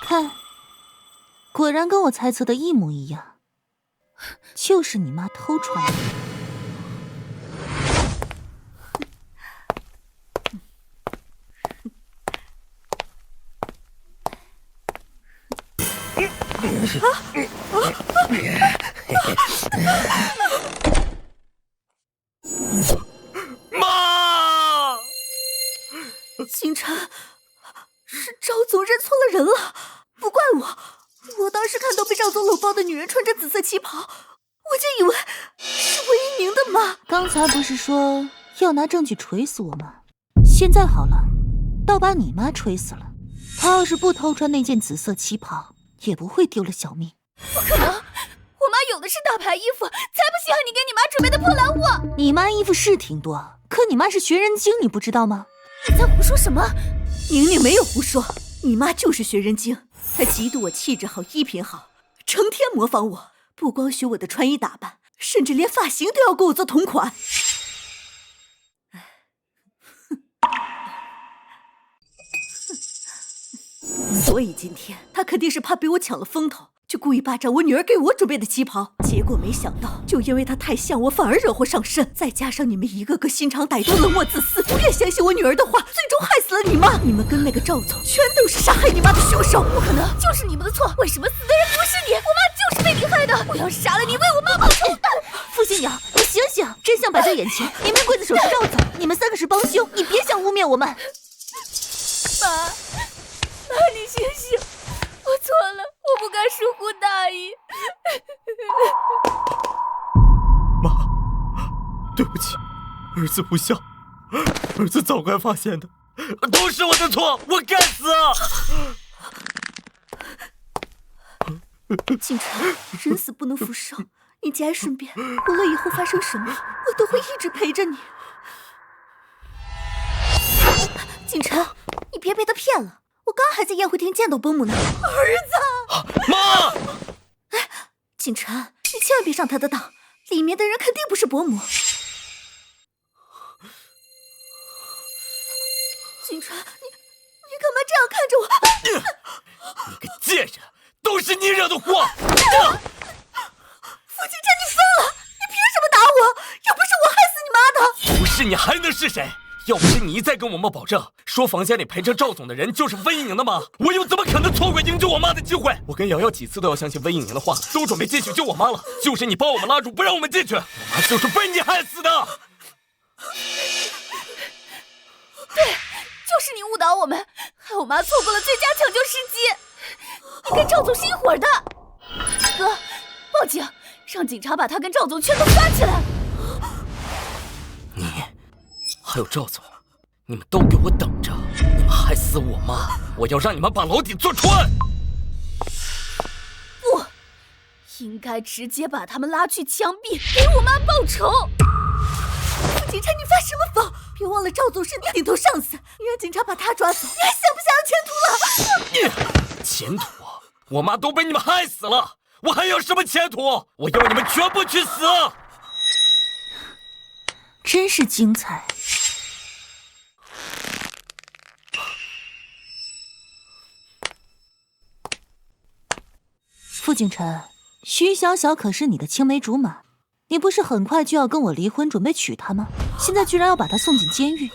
S4: 看，果然跟我猜测的一模一样，就是你妈偷穿的。
S3: 妈！
S1: 景琛，是赵总认错了人了，不怪我。我当时看到被赵总搂抱的女人穿着紫色旗袍，我就以为是魏一宁的妈。
S4: 刚才不是说要拿证据锤死我吗？现在好了，倒把你妈锤死了。她要是不偷穿那件紫色旗袍，也不会丢了小命。
S2: 不可能，我妈有的是大牌衣服，才不稀罕你给你妈准备的破烂货。
S4: 你妈衣服是挺多，可你妈是学人精，你不知道吗？
S2: 你在胡说什么？
S1: 宁宁没有胡说，你妈就是学人精，她嫉妒我气质好、衣品好，成天模仿我，不光学我的穿衣打扮，甚至连发型都要跟我做同款。所以今天她肯定是怕被我抢了风头，就故意霸占我女儿给我准备的旗袍，结果没想到，就因为她太像我，反而惹祸上身。再加上你们一个个心肠歹毒、冷漠自私，不愿相信我女儿的话，最终害死了你妈。你们跟那个赵总，全都是杀害你妈的凶手。
S2: 不可能，就是你们的错。为什么死的人不是你？我妈就是被你害的。我要杀了你，为我妈报仇。
S4: 傅新瑶，你醒醒！真相摆在眼前，明明刽子手是赵总，你们三个是帮凶，你别想污蔑我们。
S2: 妈，你醒醒！我错了，我不该疏忽大意。
S3: 妈，对不起，儿子不孝，儿子早该发现的，都是我的错，我该死。
S1: 景琛，人死不能复生，你节哀顺变，无论以后发生什么，我都会一直陪着你。景琛，你别被他骗了，我刚还在宴会厅见到伯母呢。儿子，
S3: 妈！
S1: 景晨，你千万别上他的当，里面的人肯定不是伯母。景晨，你干嘛这样看着我？
S3: 你个贱人，都是你惹的祸！
S1: 傅景晨，你疯了！你凭什么打我？又不是我害死你妈的！
S3: 不是你还能是谁？要不是你一再跟我妈保证，说房间里陪着赵总的人就是温一宁的妈，我又怎么可能错过营救我妈的机会？我跟瑶瑶几次都要相信温一宁的话，都准备进去救我妈了，就是你把我们拉住，不让我们进去，我妈就是被你害死的。
S2: 对，就是你误导我们，害我妈错过了最佳抢救时机。你跟赵总是一伙的。哥，报警，让警察把他跟赵总全都抓起来。
S3: 你还有赵总，你们都给我等着！你们害死我妈，我要让你们把牢底坐穿！
S2: 不，应该直接把他们拉去枪毙，给我妈报仇。
S1: 傅景琛，你发什么疯？别忘了赵总是你顶头上司，你让警察把他抓走，你还想不想有前途了？
S3: 前途？我妈都被你们害死了，我还有什么前途？我要你们全部去死！
S1: 真是精彩。傅景琛，徐小小可是你的青梅竹马，你不是很快就要跟我离婚，准备娶她吗？现在居然要把她送进监狱，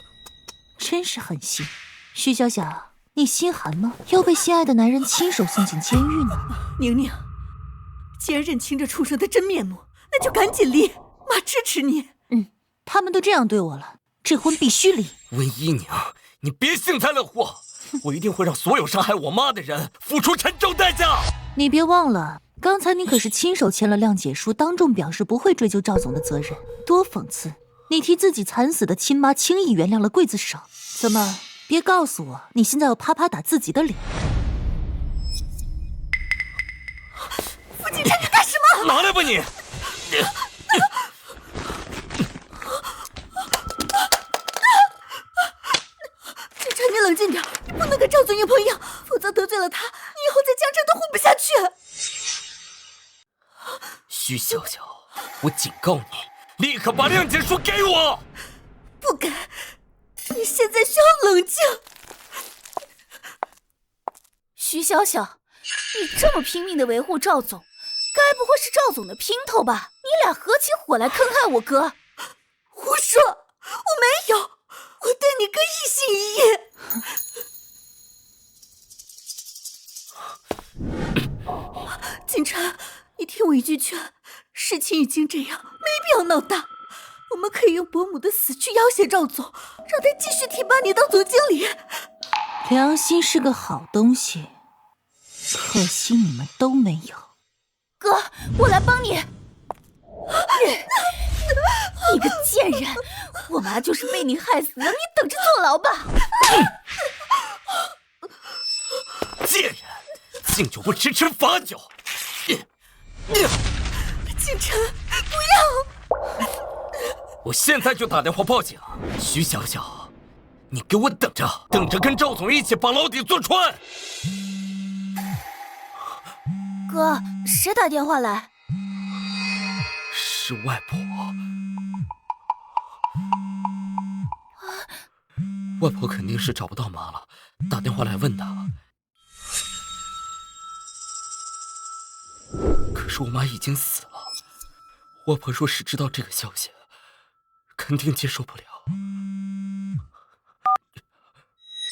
S1: 真是狠心。徐小小，你心寒吗？要被心爱的男人亲手送进监狱呢？宁宁，既然认清这畜生的真面目，那就赶紧离，妈支持你。他们都这样对我了，这婚必须离。
S3: 温一宁，你别幸灾乐祸，我一定会让所有伤害我妈的人付出沉重代价。
S1: 你别忘了，刚才你可是亲手签了谅解书，当众表示不会追究赵总的责任，多讽刺！你替自己惨死的亲妈轻易原谅了刽子手，怎么？别告诉我，你现在要啪啪打自己的脸！傅景琛，你干什么？
S3: 拿来吧你！
S1: 景琛，你冷静点，你不能跟赵总一朋友，否则得罪了他，你以后在江城都混不下去。
S3: 徐小小，我警告你，立刻把谅解书给我！
S1: 不敢，你现在需要冷静。
S2: 徐小小，你这么拼命的维护赵总，该不会是赵总的姘头吧？你俩合起伙来坑害我哥？
S1: 胡说，我没有，我对你哥一心一意。景琛，你听我一句劝，事情已经这样，没必要闹大。我们可以用伯母的死去要挟赵总，让他继续提拔你当总经理。良心是个好东西，可惜你们都没有。
S2: 哥，我来帮你。你个贱人，我妈就是被你害死的，你等着坐牢吧。
S3: 贱人，敬酒不吃吃罚酒。
S1: 景琛，不要！
S3: 我现在就打电话报警。徐小小，你给我等着，等着跟赵总一起把牢底坐穿。
S2: 哥，谁打电话来？
S3: 是外婆。外婆肯定是找不到妈了，打电话来问她。可是我妈已经死了，外婆若是知道这个消息，肯定接受不了。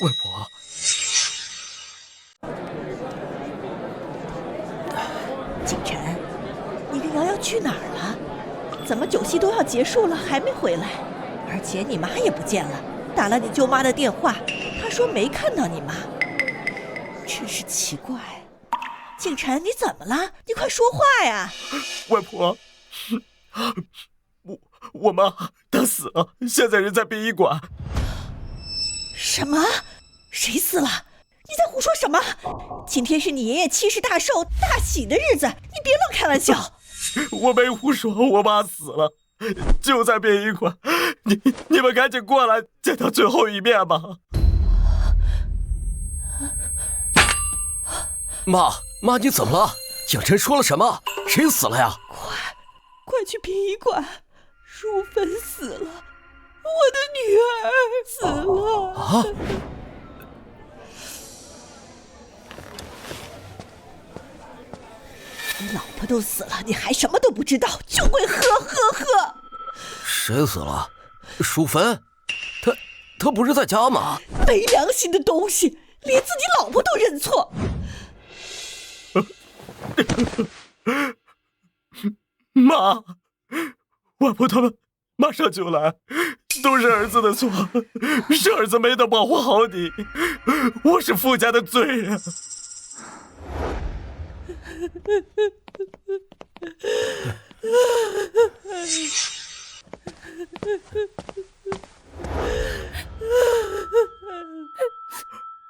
S3: 外婆，
S8: 景琛，你跟瑶瑶去哪儿了？怎么酒席都要结束了还没回来？而且你妈也不见了，打了你舅妈的电话，她说没看到你妈，真是奇怪。景琛，你怎么了？你快说话呀！
S3: 外婆，我妈她死了，现在人在殡仪馆。
S8: 什么？谁死了？你在胡说什么？今天是你爷爷70大寿大喜的日子，你别乱开玩笑。
S3: 我没胡说，我妈死了，就在殡仪馆。你们赶紧过来见她最后一面吧。
S7: 妈，你怎么了？景晨说了什么？谁死了呀？
S8: 快去殡仪馆！淑芬死了，我的女儿死了！
S7: 啊！
S8: 你老婆都死了，你还什么都不知道，就会喝！
S7: 谁死了？淑芬？她不是在家吗？
S8: 没良心的东西，连自己老婆都认错。
S3: 妈，外婆他们马上就来，都是儿子的错，是儿子没能保护好你，我是傅家的罪人。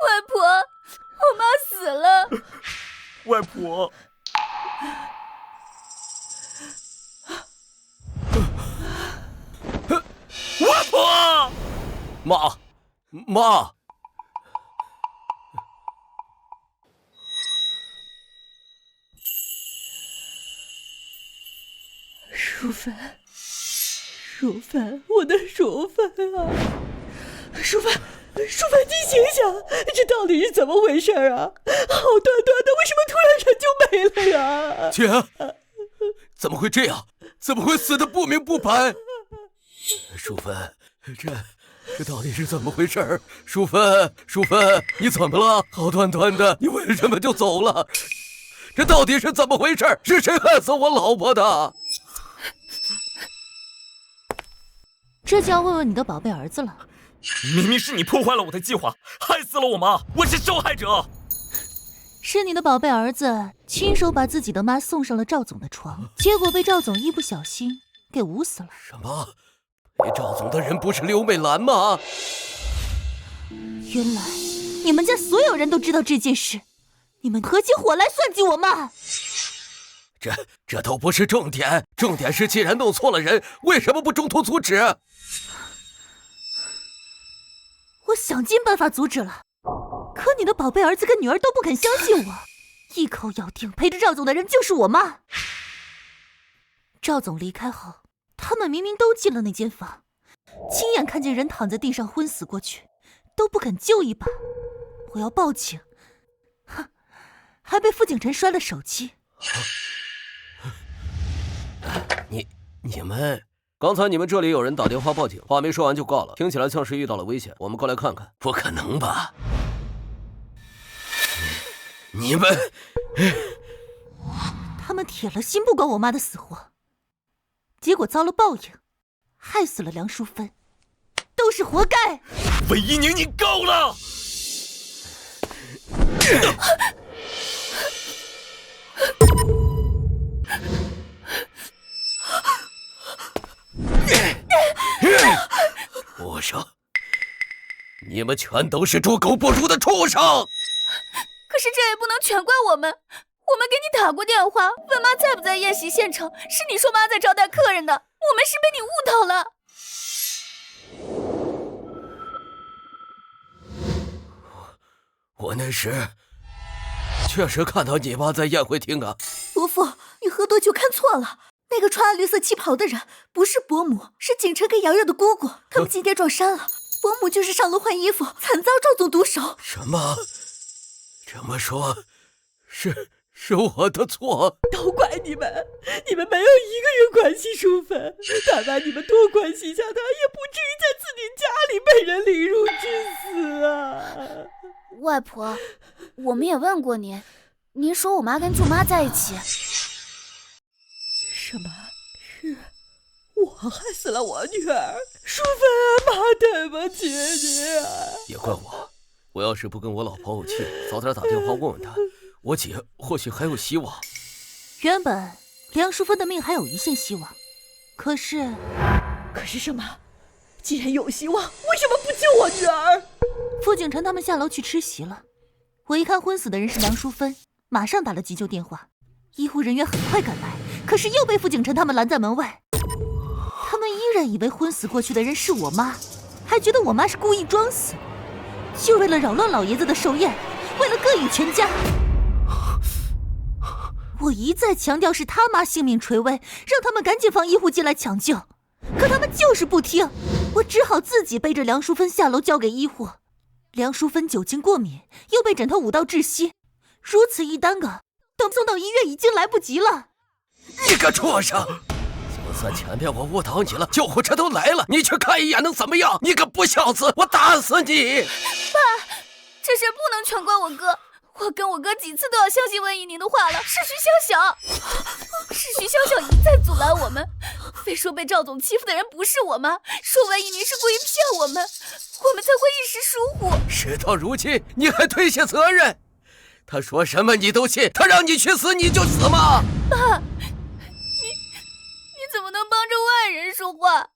S2: 外婆，我妈死了。
S3: 外婆，外婆，
S7: 妈。
S8: 淑芬，我的淑芬啊！淑芬，你醒醒，这到底是怎么回事啊？好端端的，为什么突然人就没了呀？
S7: 姐，怎么会这样？怎么会死得不明不白？淑芬，这到底是怎么回事？淑芬，你怎么了？好端端的，你为什么就走了？这到底是怎么回事？是谁害死我老婆的？
S4: 这就要问问你的宝贝儿子了。
S3: 明明是你破坏了我的计划，害死了我妈，我是受害者。
S4: 是你的宝贝儿子亲手把自己的妈送上了赵总的床，结果被赵总一不小心给捂死了。
S7: 什么？陪赵总的人不是刘美兰吗？
S4: 原来你们家所有人都知道这件事，你们合起伙来算计我妈。
S7: 这都不是重点，重点是既然弄错了人，为什么不中途阻止？
S4: 我想尽办法阻止了，可你的宝贝儿子跟女儿都不肯相信我，一口咬定陪着赵总的人就是我妈。赵总离开后，他们明明都进了那间房，亲眼看见人躺在地上昏死过去，都不肯救一把。我要报警，哼，还被傅景晨摔了手机。
S7: 你们刚才你们这里有人打电话报警，话没说完就挂了，听起来像是遇到了危险，我们过来看看。不可能吧？你们
S4: 他们铁了心不管我妈的死活，结果遭了报应，害死了梁淑芬，都是活该。
S3: 韦一宁，你够了！
S7: 畜生！你们全都是猪狗不如的畜生！
S2: 可是这也不能全怪我们，我们给你打过电话，问妈在不在宴席现场，是你说妈在招待客人的，我们是被你误导了。
S7: 我那时确实看到你妈在宴会厅啊。
S1: 伯父，你喝多酒看错了，那个穿绿色旗袍的人不是伯母，是景晨跟瑶瑶的姑姑，他们今天撞衫了。伯母就是上楼换衣服，惨遭赵总毒手。
S7: 什么？这么说，是我的错？
S8: 都怪你们，你们没有一个人关心淑芬，但凡你们多关心一下她，也不至于在自己家里被人凌辱致死啊！
S2: 外婆，我们也问过您，您说我妈跟舅妈在一起。
S8: 什么？是我害死了我女儿淑芬啊！妈，对不起你啊！
S7: 也怪我，我要是不跟我老婆怄气，早点打电话问问她，我姐或许还有希望。
S4: 原本梁淑芬的命还有一线希望，可是
S8: 什么？既然有希望，为什么不救我女儿？
S4: 傅景晨他们下楼去吃席了，我一看昏死的人是梁淑芬，马上打了急救电话，医护人员很快赶来，可是又被傅景晨他们拦在门外。他们依然以为昏死过去的人是我妈，还觉得我妈是故意装死，就为了扰乱老爷子的寿宴，为了膈应全家。我一再强调是他妈性命垂危，让他们赶紧放医护进来抢救，可他们就是不听，我只好自己背着梁淑芬下楼交给医护。梁淑芬酒精过敏，又被枕头捂到窒息，如此一耽搁，等送到医院已经来不及了。
S7: 你个畜生！就算前面我误导你了，救护车都来了，你去看一眼能怎么样？你个不孝子，我打死你！
S2: 爸，这事不能全怪我哥，我跟我哥几次都要相信温怡宁的话了，是徐小小，是徐小小一再阻拦我们，非说被赵总欺负的人不是我妈，说温怡宁是故意骗我们才会一时疏忽。
S7: 事到如今，你还推卸责任？他说什么你都信？他让你去死你就死吗？
S2: 爸，你怎么能帮着外人说话？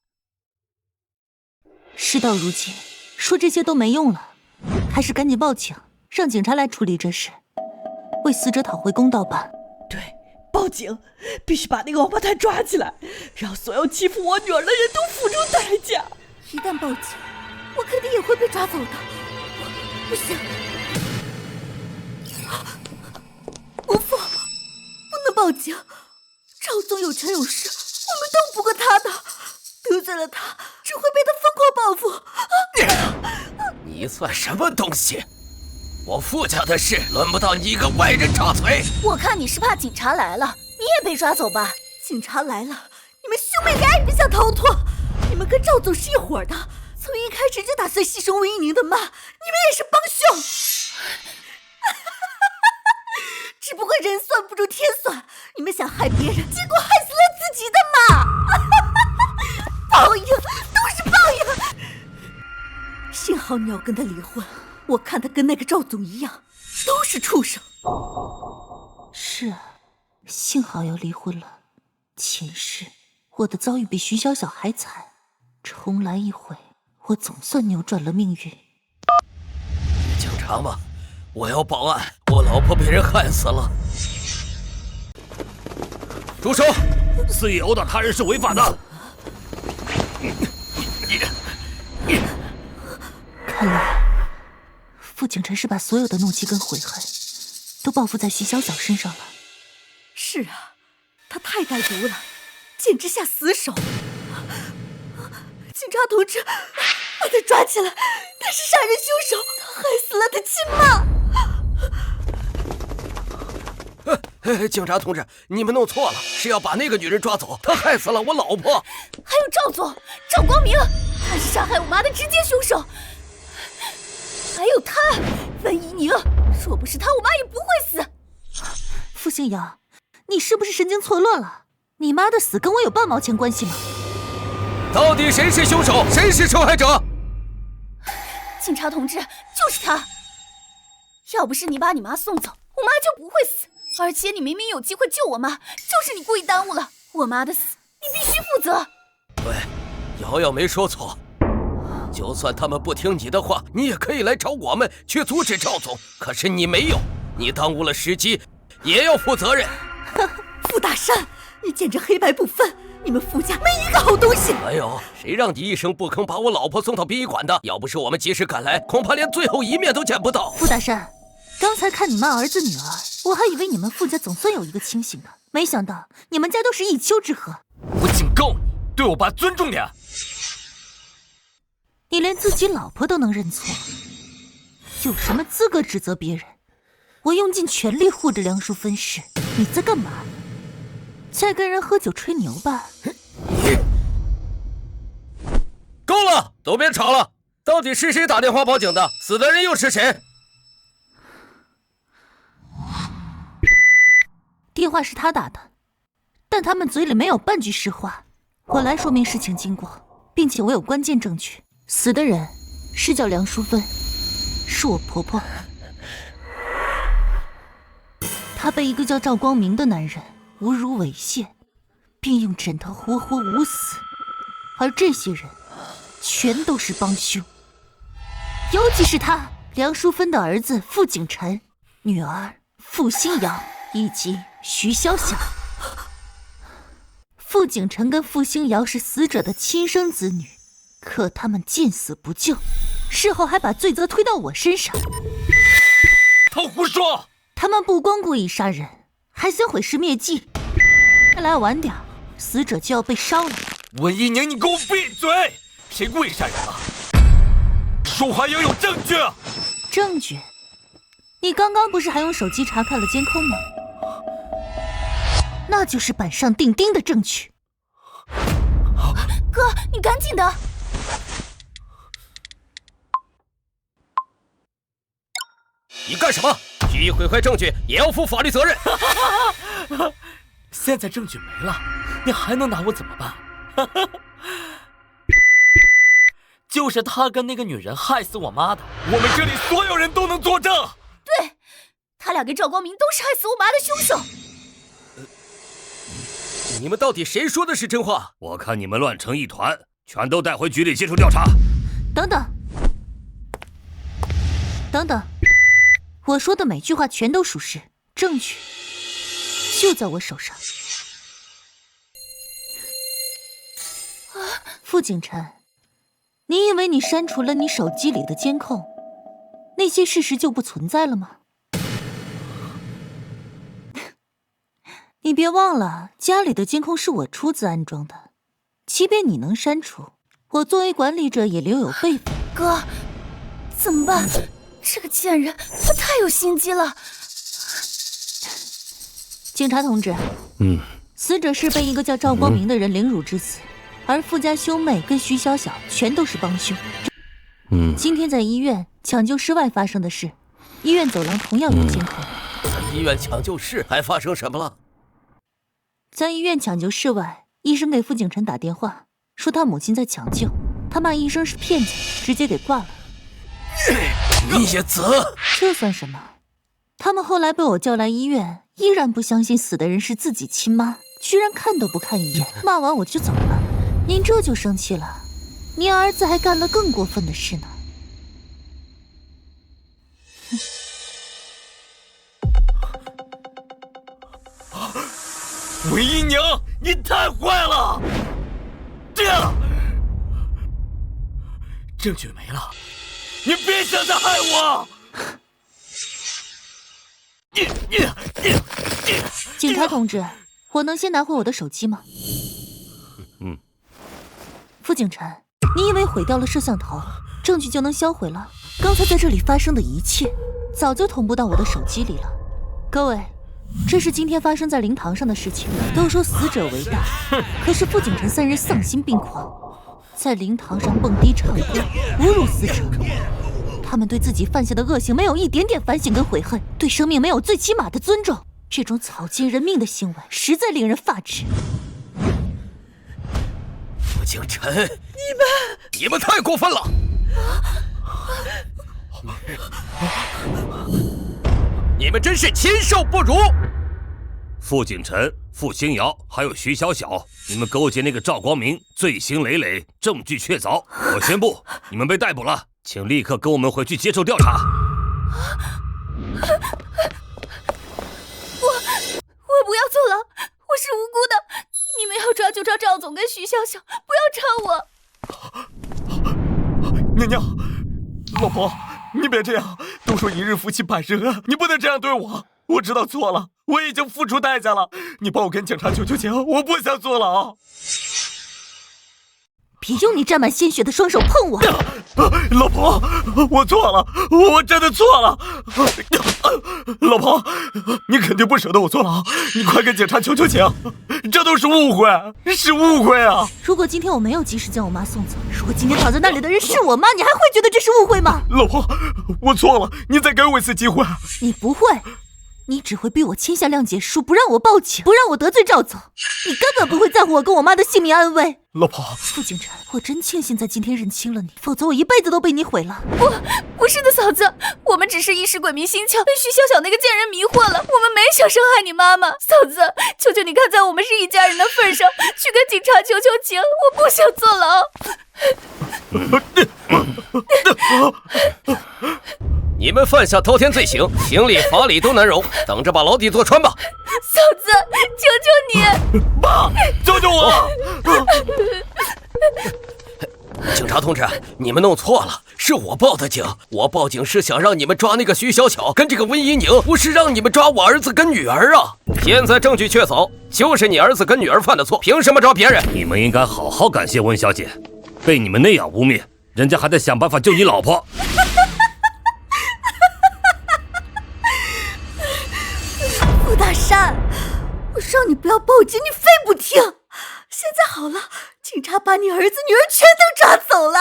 S4: 事到如今，说这些都没用了，还是赶紧报警，让警察来处理这事，为死者讨回公道吧。
S8: 对，报警，必须把那个王八蛋抓起来，让所有欺负我女儿的人都付出代价。
S1: 一旦报警，我肯定也会被抓走的。不行，不能报警。赵总有权有势，我们斗不过他的，得罪了他，只会被他疯狂报复。
S7: 你算什么东西？我傅家的事轮不到你一个外人插嘴。
S2: 我看你是怕警察来了，你也被抓走吧？
S1: 警察来了，你们兄妹俩也别想逃脱。你们跟赵总是一伙的，从一开始就打算牺牲温怡宁的妈，你们也是帮凶。只不过人算不如天算，你们想害别人，结果害死了自己的妈。报应都是报应。幸好你要跟他离婚，我看他跟那个赵总一样，都是畜生。
S4: 是啊，幸好要离婚了。前世我的遭遇比徐小小还惨，重来一回，我总算扭转了命运。
S7: 警察吗？我要报案，我老婆被人害死了。住手！
S5: 肆意殴打他人是违法的。
S4: 看来傅景晨是把所有的怒气跟悔恨都报复在徐小小身上了。
S1: 是啊，他太歹毒了，简直下死手。警察同志，把他抓起来，他是杀人凶手，他害死了他亲妈。
S7: 警察同志，你们弄错了，是要把那个女人抓走，她害死了我老婆。
S2: 还有赵总，赵光明，他是杀害我妈的直接凶手。还有他，温怡宁，若不是他，我妈也不会死。
S4: 傅星瑶，你是不是神经错乱了？你妈的死跟我有半毛钱关系吗？
S7: 到底谁是凶手，谁是受害者？
S2: 警察同志，就是他。要不是你把你妈送走，我妈就不会死。而且你明明有机会救我妈，就是你故意耽误了我妈的死，你必须负责。
S7: 对，瑶瑶没说错。就算他们不听你的话，你也可以来找我们去阻止赵总。可是你没有，你耽误了时机，也要负责任。
S1: 傅大山，你简直黑白不分，你们傅家没一个好东西。
S7: 哎呦，谁让你一声不吭把我老婆送到殡仪馆的？要不是我们及时赶来，恐怕连最后一面都见不到。
S4: 傅大山，刚才看你骂儿子女儿，我还以为你们傅家总算有一个清醒的，没想到你们家都是一丘之貉。
S3: 我警告你，对我爸尊重点。
S4: 你连自己老婆都能认错，有什么资格指责别人？我用尽全力护着梁淑芬时，你在干嘛？在跟人喝酒吹牛吧？
S7: 够了，都别吵了！到底是谁打电话报警的？死的人又是谁？
S4: 电话是他打的，但他们嘴里没有半句实话。我来说明事情经过，并且我有关键证据。死的人是叫梁淑芬，是我婆婆。她被一个叫赵光明的男人侮辱猥亵，并用枕头活活捂死。而这些人全都是帮凶，尤其是他梁淑芬的儿子傅景晨、女儿傅新瑶以及徐小小。傅景晨跟傅星瑶是死者的亲生子女，可他们见死不救，事后还把罪责推到我身上。
S3: 他胡说！
S4: 他们不光故意杀人，还想毁尸灭迹？再来晚点，死者就要被烧了。
S3: 文一宁，你给我闭嘴！谁故意杀人了？说话要有证据。
S4: 证据？你刚刚不是还用手机查看了监控吗？那就是板上钉钉的证据。
S2: 哥，你赶紧的！
S7: 你干什么？蓄意毁坏证据也要负法律责任。
S3: 现在证据没了，你还能拿我怎么办？就是他跟那个女人害死我妈的，我们这里所有人都能作证。
S2: 对，他俩跟赵光明都是害死我妈的凶手。
S7: 你们到底谁说的是真话？
S5: 我看你们乱成一团，全都带回局里接受调查。
S4: 等等，等等，我说的每句话全都属实，证据就在我手上。傅景琛，你以为你删除了你手机里的监控，那些事实就不存在了吗？你别忘了，家里的监控是我出资安装的，即便你能删除，我作为管理者也留有备份。
S2: 哥，怎么办？这个贱人，他太有心机了。
S4: 警察同志，死者是被一个叫赵光明的人凌辱致死，而傅家兄妹跟徐小小全都是帮凶。今天在医院抢救室外发生的事，医院走廊同样有监控。
S7: 在医院抢救室还发生什么了？
S4: 在医院抢救室外，医生给傅景琛打电话，说他母亲在抢救，他骂医生是骗子，直接给挂了。
S7: 叶子，
S4: 这算什么？他们后来被我叫来医院，依然不相信死的人是自己亲妈，居然看都不看一眼，骂完我就走了。您这就生气了？您儿子还干了更过分的事呢。
S3: 文一宁，你太坏了！证据没了，你别想再害我！
S4: 警察同志，我能先拿回我的手机吗？傅景琛，你以为毁掉了摄像头，证据就能销毁了？刚才在这里发生的一切，早就同步到我的手机里了。各位，这是今天发生在灵堂上的事情。都说死者为大，可是傅景琛三人丧心病狂，在灵堂上蹦迪唱歌，侮辱死者。他们对自己犯下的恶行没有一点点反省跟悔恨，对生命没有最起码的尊重。这种草菅人命的行为，实在令人发指。
S7: 傅景琛，你们太过分了！你们真是禽兽不如！
S5: 傅景琛、傅星瑶还有徐小小，你们勾结那个赵光明，罪行累累，证据确凿。我宣布，你们被逮捕了，请立刻跟我们回去接受调查。
S2: 我不要坐牢，我是无辜的。你们要抓就抓赵总跟徐笑笑，不要抓我。
S3: 娘娘，老婆，你别这样，都说一日夫妻百日恩，你不能这样对我。我知道错了，我已经付出代价了，你帮我跟警察求求情，我不想坐牢。
S4: 别用你沾满鲜血的双手碰我！
S3: 老婆，我错了，我真的错了。老婆，你肯定不舍得我坐牢，你快跟警察求求情，这都是误会，是误会啊！
S4: 如果今天我没有及时将我妈送走，如果今天躺在那里的人是我妈，你还会觉得这是误会吗？
S3: 老婆，我错了，你再给我一次机会。
S4: 你不会。你只会逼我签下谅解书，不让我报警，不让我得罪赵总。你根本不会在乎我跟我妈的性命安危。
S3: 老婆，
S4: 傅景琛，我真庆幸在今天认清了你，否则我一辈子都被你毁了。
S2: 不是的，嫂子，我们只是一时鬼迷心窍，被徐小小那个贱人迷惑了，我们没想伤害你妈妈。嫂子，求求你看在我们是一家人的份上，去跟警察求求情，我不想坐牢。
S7: 你们犯下滔天罪行，情理法理都难容，等着把牢底坐穿吧！
S2: 嫂子，求求你，
S3: 爸，救救我！
S7: 警察同志，你们弄错了，是我报的警，我报警是想让你们抓那个徐小巧跟这个温一宁，不是让你们抓我儿子跟女儿啊！现在证据确凿，就是你儿子跟女儿犯的错，凭什么抓别人？
S5: 你们应该好好感谢温小姐，被你们那样污蔑，人家还在想办法救你老婆。
S1: 傅大山，我让你不要报警，你非不听。现在好了，警察把你儿子女儿全都抓走了。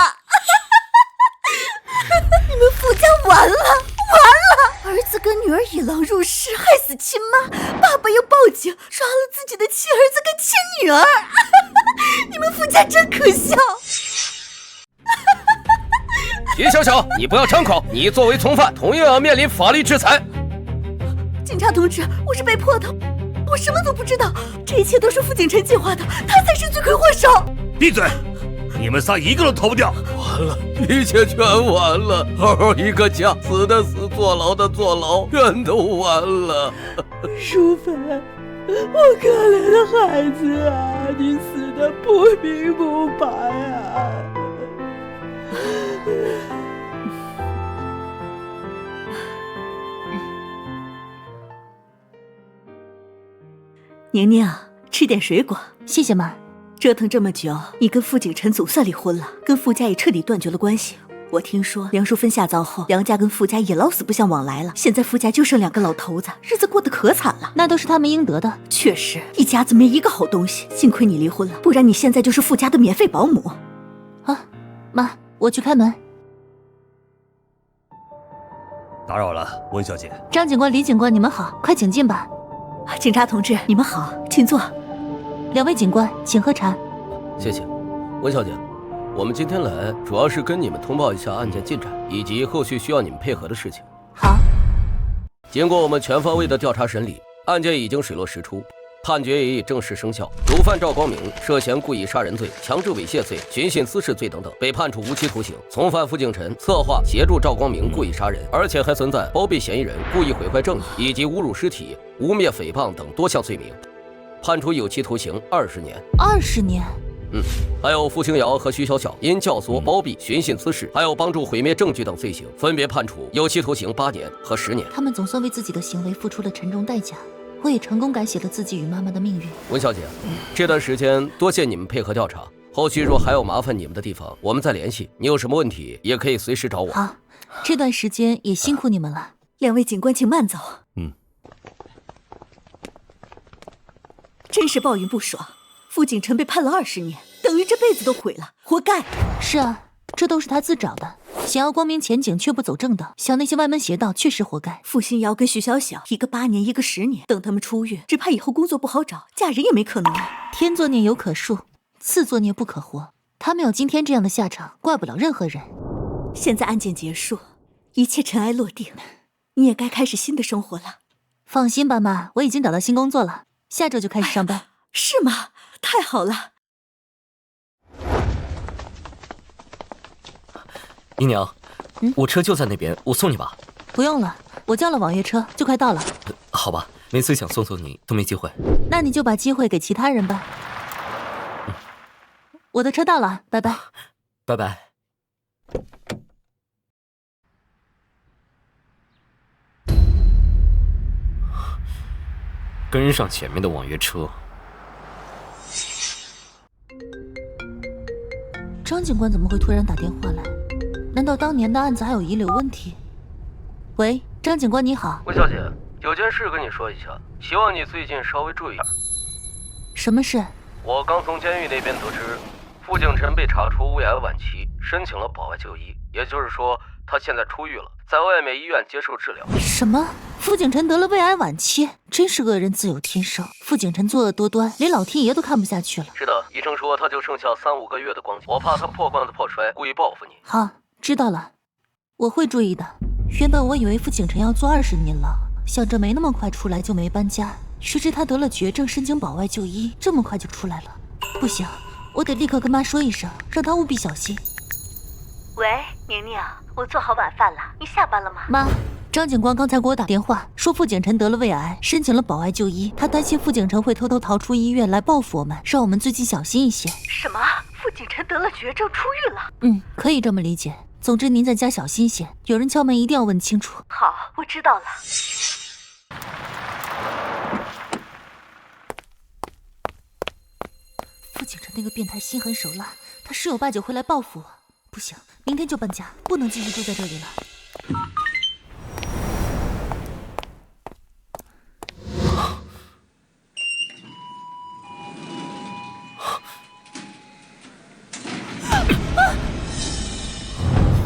S1: 你们傅家完了，完了！儿子跟女儿引狼入室，害死亲妈，爸爸又报警抓了自己的亲儿子跟亲女儿。你们傅家真可笑。
S7: 徐小巧，你不要张口，你作为从犯，同样要面临法律制裁。
S1: 警察同志，我是被迫的，我什么都不知道，这一切都是傅景辰计划的，他才是罪魁祸首。
S5: 闭嘴！你们仨一个都逃不掉。
S7: 完了，一切全完了，好好一个家，死的死，坐牢的坐牢，全都完了。
S8: 淑芬，我可怜的孩子啊，你死的不明不白啊！
S1: 宁宁，吃点水果。
S4: 谢谢妈。
S1: 折腾这么久，你跟傅景辰总算离婚了，跟傅家也彻底断绝了关系。我听说梁淑芬下葬后，梁家跟傅家也老死不相往来了。现在傅家就剩2个老头子，日子过得可惨了。
S4: 那都是他们应得的。
S1: 确实，一家子没一个好东西。幸亏你离婚了，不然你现在就是傅家的免费保姆。
S4: 啊，妈，我去开门。
S5: 打扰了，温小姐。
S4: 张警官、李警官，你们好，快请进吧。
S1: 警察同志，你们好，请坐。
S4: 2位警官，请喝茶。
S7: 谢谢，温小姐，我们今天来主要是跟你们通报一下案件进展，以及后续需要你们配合的事情。
S4: 好。
S7: 经过我们全方位的调查审理，案件已经水落石出，判决也已正式生效。主犯赵光明涉嫌故意杀人罪、强制猥亵罪、寻衅滋事罪等等，被判处无期徒刑。从犯傅景辰策划协助赵光明故意杀人，而且还存在包庇嫌疑人、故意毁坏证据以及侮辱尸体、污蔑诽谤等多项罪名，判处有期徒刑20年。
S4: 20年？
S7: 还有傅清瑶和徐小巧因教唆、包庇、寻衅滋事，还有帮助毁灭证据等罪行，分别判处有期徒刑8年和10年。
S4: 他们总算为自己的行为付出了沉重代价，我也成功改写了自己与妈妈的命运。
S7: 温小姐，这段时间多谢你们配合调查，后续若还有麻烦你们的地方，我们再联系。你有什么问题也可以随时找我。
S4: 好，这段时间也辛苦你们了。
S1: 2位警官请慢走。真是抱怨不爽，傅景辰被判了20年，等于这辈子都毁了，活该。
S4: 是啊，这都是他自找的，想要光明前景却不走正道，想那些歪门邪道，确实活该。
S1: 傅新瑶跟徐小小，一个8年，一个10年，等他们出狱，只怕以后工作不好找，嫁人也没可能了。
S4: 天作孽犹可恕，自作孽不可活。他们有今天这样的下场，怪不了任何人。
S1: 现在案件结束，一切尘埃落定，你也该开始新的生活了。
S4: 放心吧，妈，我已经找到新工作了，下周就开始上班。
S1: 是吗？太好了。
S3: 姨娘，我车就在那边，我送你吧。
S4: 不用了，我叫了网约车，就快到了。
S3: 好吧，每次想送你都没机会。
S4: 那你就把机会给其他人吧。我的车到了，拜拜。
S3: 拜拜。跟上前面的网约车。
S4: 张警官怎么会突然打电话来？难道当年的案子还有遗留问题？喂，张警官你好。
S7: 温小姐，有件事跟你说一下，希望你最近稍微注意点。
S4: 什么事？
S7: 我刚从监狱那边得知，傅景辰被查出胃癌晚期，申请了保外就医，也就是说他现在出狱了，在外面医院接受治疗。
S4: 什么？傅景辰得了胃癌晚期？真是恶人自有天生。傅景辰作恶多端，连老天爷都看不下去了。
S7: 是的，医生说他就剩下3-5个月的光景，我怕他破罐子破摔，故意报复你。
S4: 好，知道了，我会注意的。原本我以为傅景辰要坐20年牢，想着没那么快出来就没搬家，谁知他得了绝症，申请保外就医，这么快就出来了。不行，我得立刻跟妈说一声，让她务必小心。
S1: 喂，宁宁，我做好晚饭了，你下班了吗？
S4: 妈，张警官刚才给我打电话，说傅景辰得了胃癌，申请了保外就医，他担心傅景辰会偷偷逃出医院来报复我们，让我们最近小心一些。
S1: 什么？傅景辰得了绝症出狱了？
S4: 可以这么理解。总之您在家小心些，有人敲门一定要问清楚。
S1: 好，我知道了。
S4: 傅景晨那个变态心狠手辣，他十有八九会来报复我。不行，明天就搬家，不能继续住在这里了。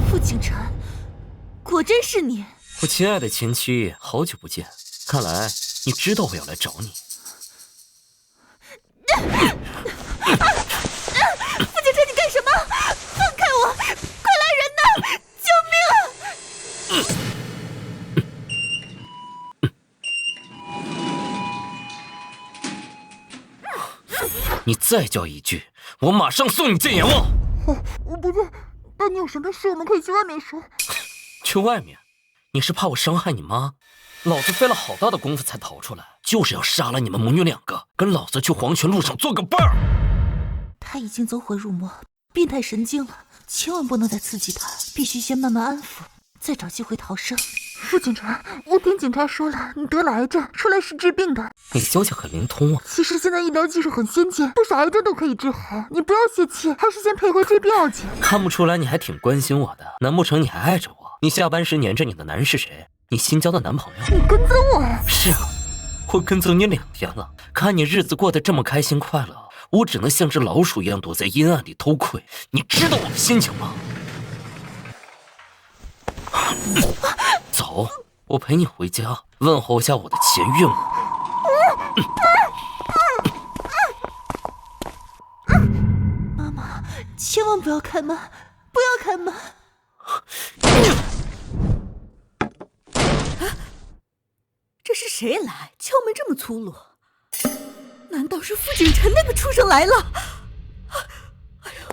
S4: 傅景晨，果真是你！
S3: 我亲爱的前妻，好久不见，看来你知道我要来找你。
S4: 傅景晨，你干什么？放开我！快来人呐！救命啊！
S3: 你再叫一句，我马上送你见阎王！
S4: 我不对，但你有什么事我们可以去外面说。
S3: 去外面？你是怕我伤害你妈？老子费了好大的功夫才逃出来，就是要杀了你们母女两个，跟老子去黄泉路上做个伴儿。
S4: 他已经走火入魔，变态神经了，千万不能再刺激他，必须先慢慢安抚，再找机会逃生。傅警察，我听警察说了，你得了癌症，出来是治病的。
S3: 你消息很灵通啊。
S4: 其实现在医疗技术很先进，不少癌症都可以治好，你不要泄气，还是先配合治病要紧。
S3: 看不出来你还挺关心我的，难不成你还爱着我？你下班时黏着你的男人是谁？你新交的男朋友？
S4: 你跟踪我？
S3: 是啊，我跟踪你2天了，看你日子过得这么开心快乐，我只能像只老鼠一样躲在阴暗里偷窥。你知道我的心情吗？走，我陪你回家，问候一下我的前岳母。
S4: 妈妈，千万不要开门，不要开门！
S8: 这是谁来？敲门这么粗鲁？难道是傅景晨那个畜生来了？哎呦！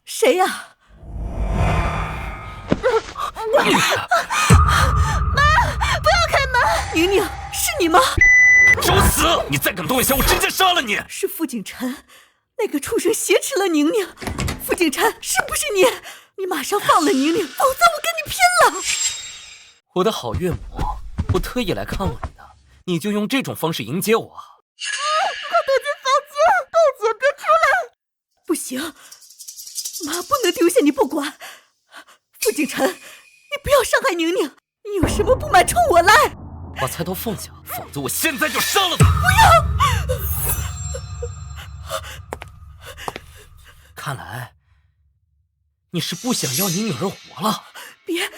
S8: 谁呀？妈，不要开门！宁宁，是你吗？
S3: 找死！你再敢动一下，我直接杀了你！
S8: 是傅景晨，那个畜生挟持了宁宁。傅景晨，是不是你？你马上放了宁宁，否则我跟你拼了！
S3: 我的好岳母，我特意来看望你的，你就用这种方式迎接我？
S4: 快躲进房间，大姐别出来！
S8: 不行，妈不能丢下你不管。傅景晨，你不要伤害宁宁，你有什么不满冲我来！
S3: 把菜刀放下，否则我现在就杀了他！
S8: 不要！
S3: 看来你是不想要你女儿活了。
S8: 别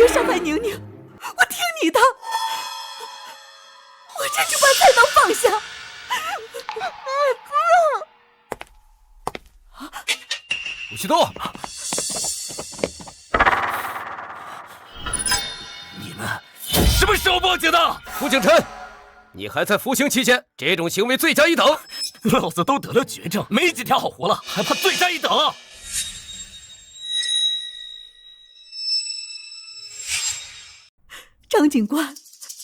S8: 伤害宁宁，我听你的。我这就把菜刀放下。
S7: 武西多，
S3: 你们什么时候报警的？
S7: 傅景晨，你还在服刑期间，这种行为罪加一等。
S3: 老子都得了绝症，没几天好活了，还怕罪加一等？
S8: 张警官，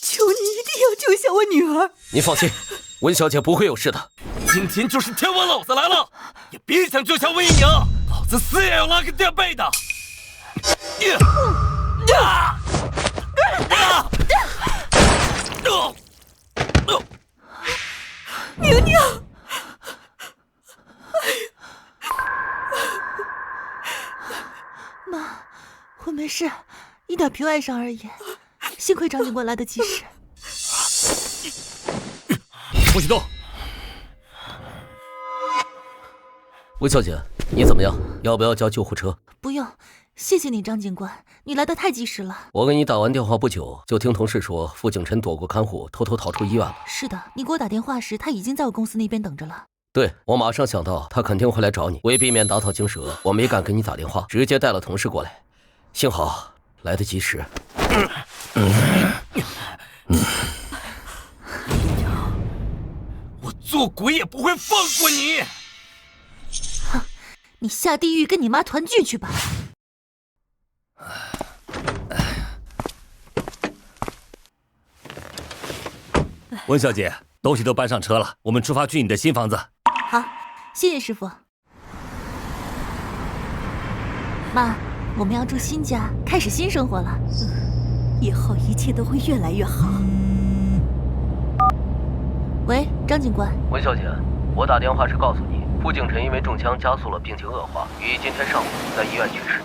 S8: 求你一定要救下我女儿。
S7: 您放心，温小姐不会有事的。
S3: 今天就是天王老子来了，也别想救下魏宁，老子死也要拉个垫背的。
S8: 宁宁，
S4: 妈，我没事，一点皮外伤而已。幸亏张警官来得及时。
S5: 不许动！
S7: 温小姐，你怎么样？要不要叫救护车？
S4: 不用，谢谢你，张警官，你来得太及时了。
S7: 我给你打完电话不久，就听同事说傅景晨躲过看护，偷偷逃出医院了。
S4: 是的，你给我打电话时，他已经在我公司那边等着了。
S7: 对，我马上想到他肯定会来找你，为避免打草惊蛇，我没敢给你打电话，直接带了同事过来。幸好来得及时。
S3: 我做鬼也不会放过你！
S4: 哼，你下地狱跟你妈团聚去吧！
S5: 温小姐，东西都搬上车了，我们出发去你的新房子。
S4: 好，谢谢师傅。妈，我们要住新家，开始新生活了。
S1: 以后一切都会越来越好。
S4: 喂，张警官。
S10: 文小姐，我打电话是告诉你，傅敬晨因为中枪加速了病情恶化，于今天上午在医院去世。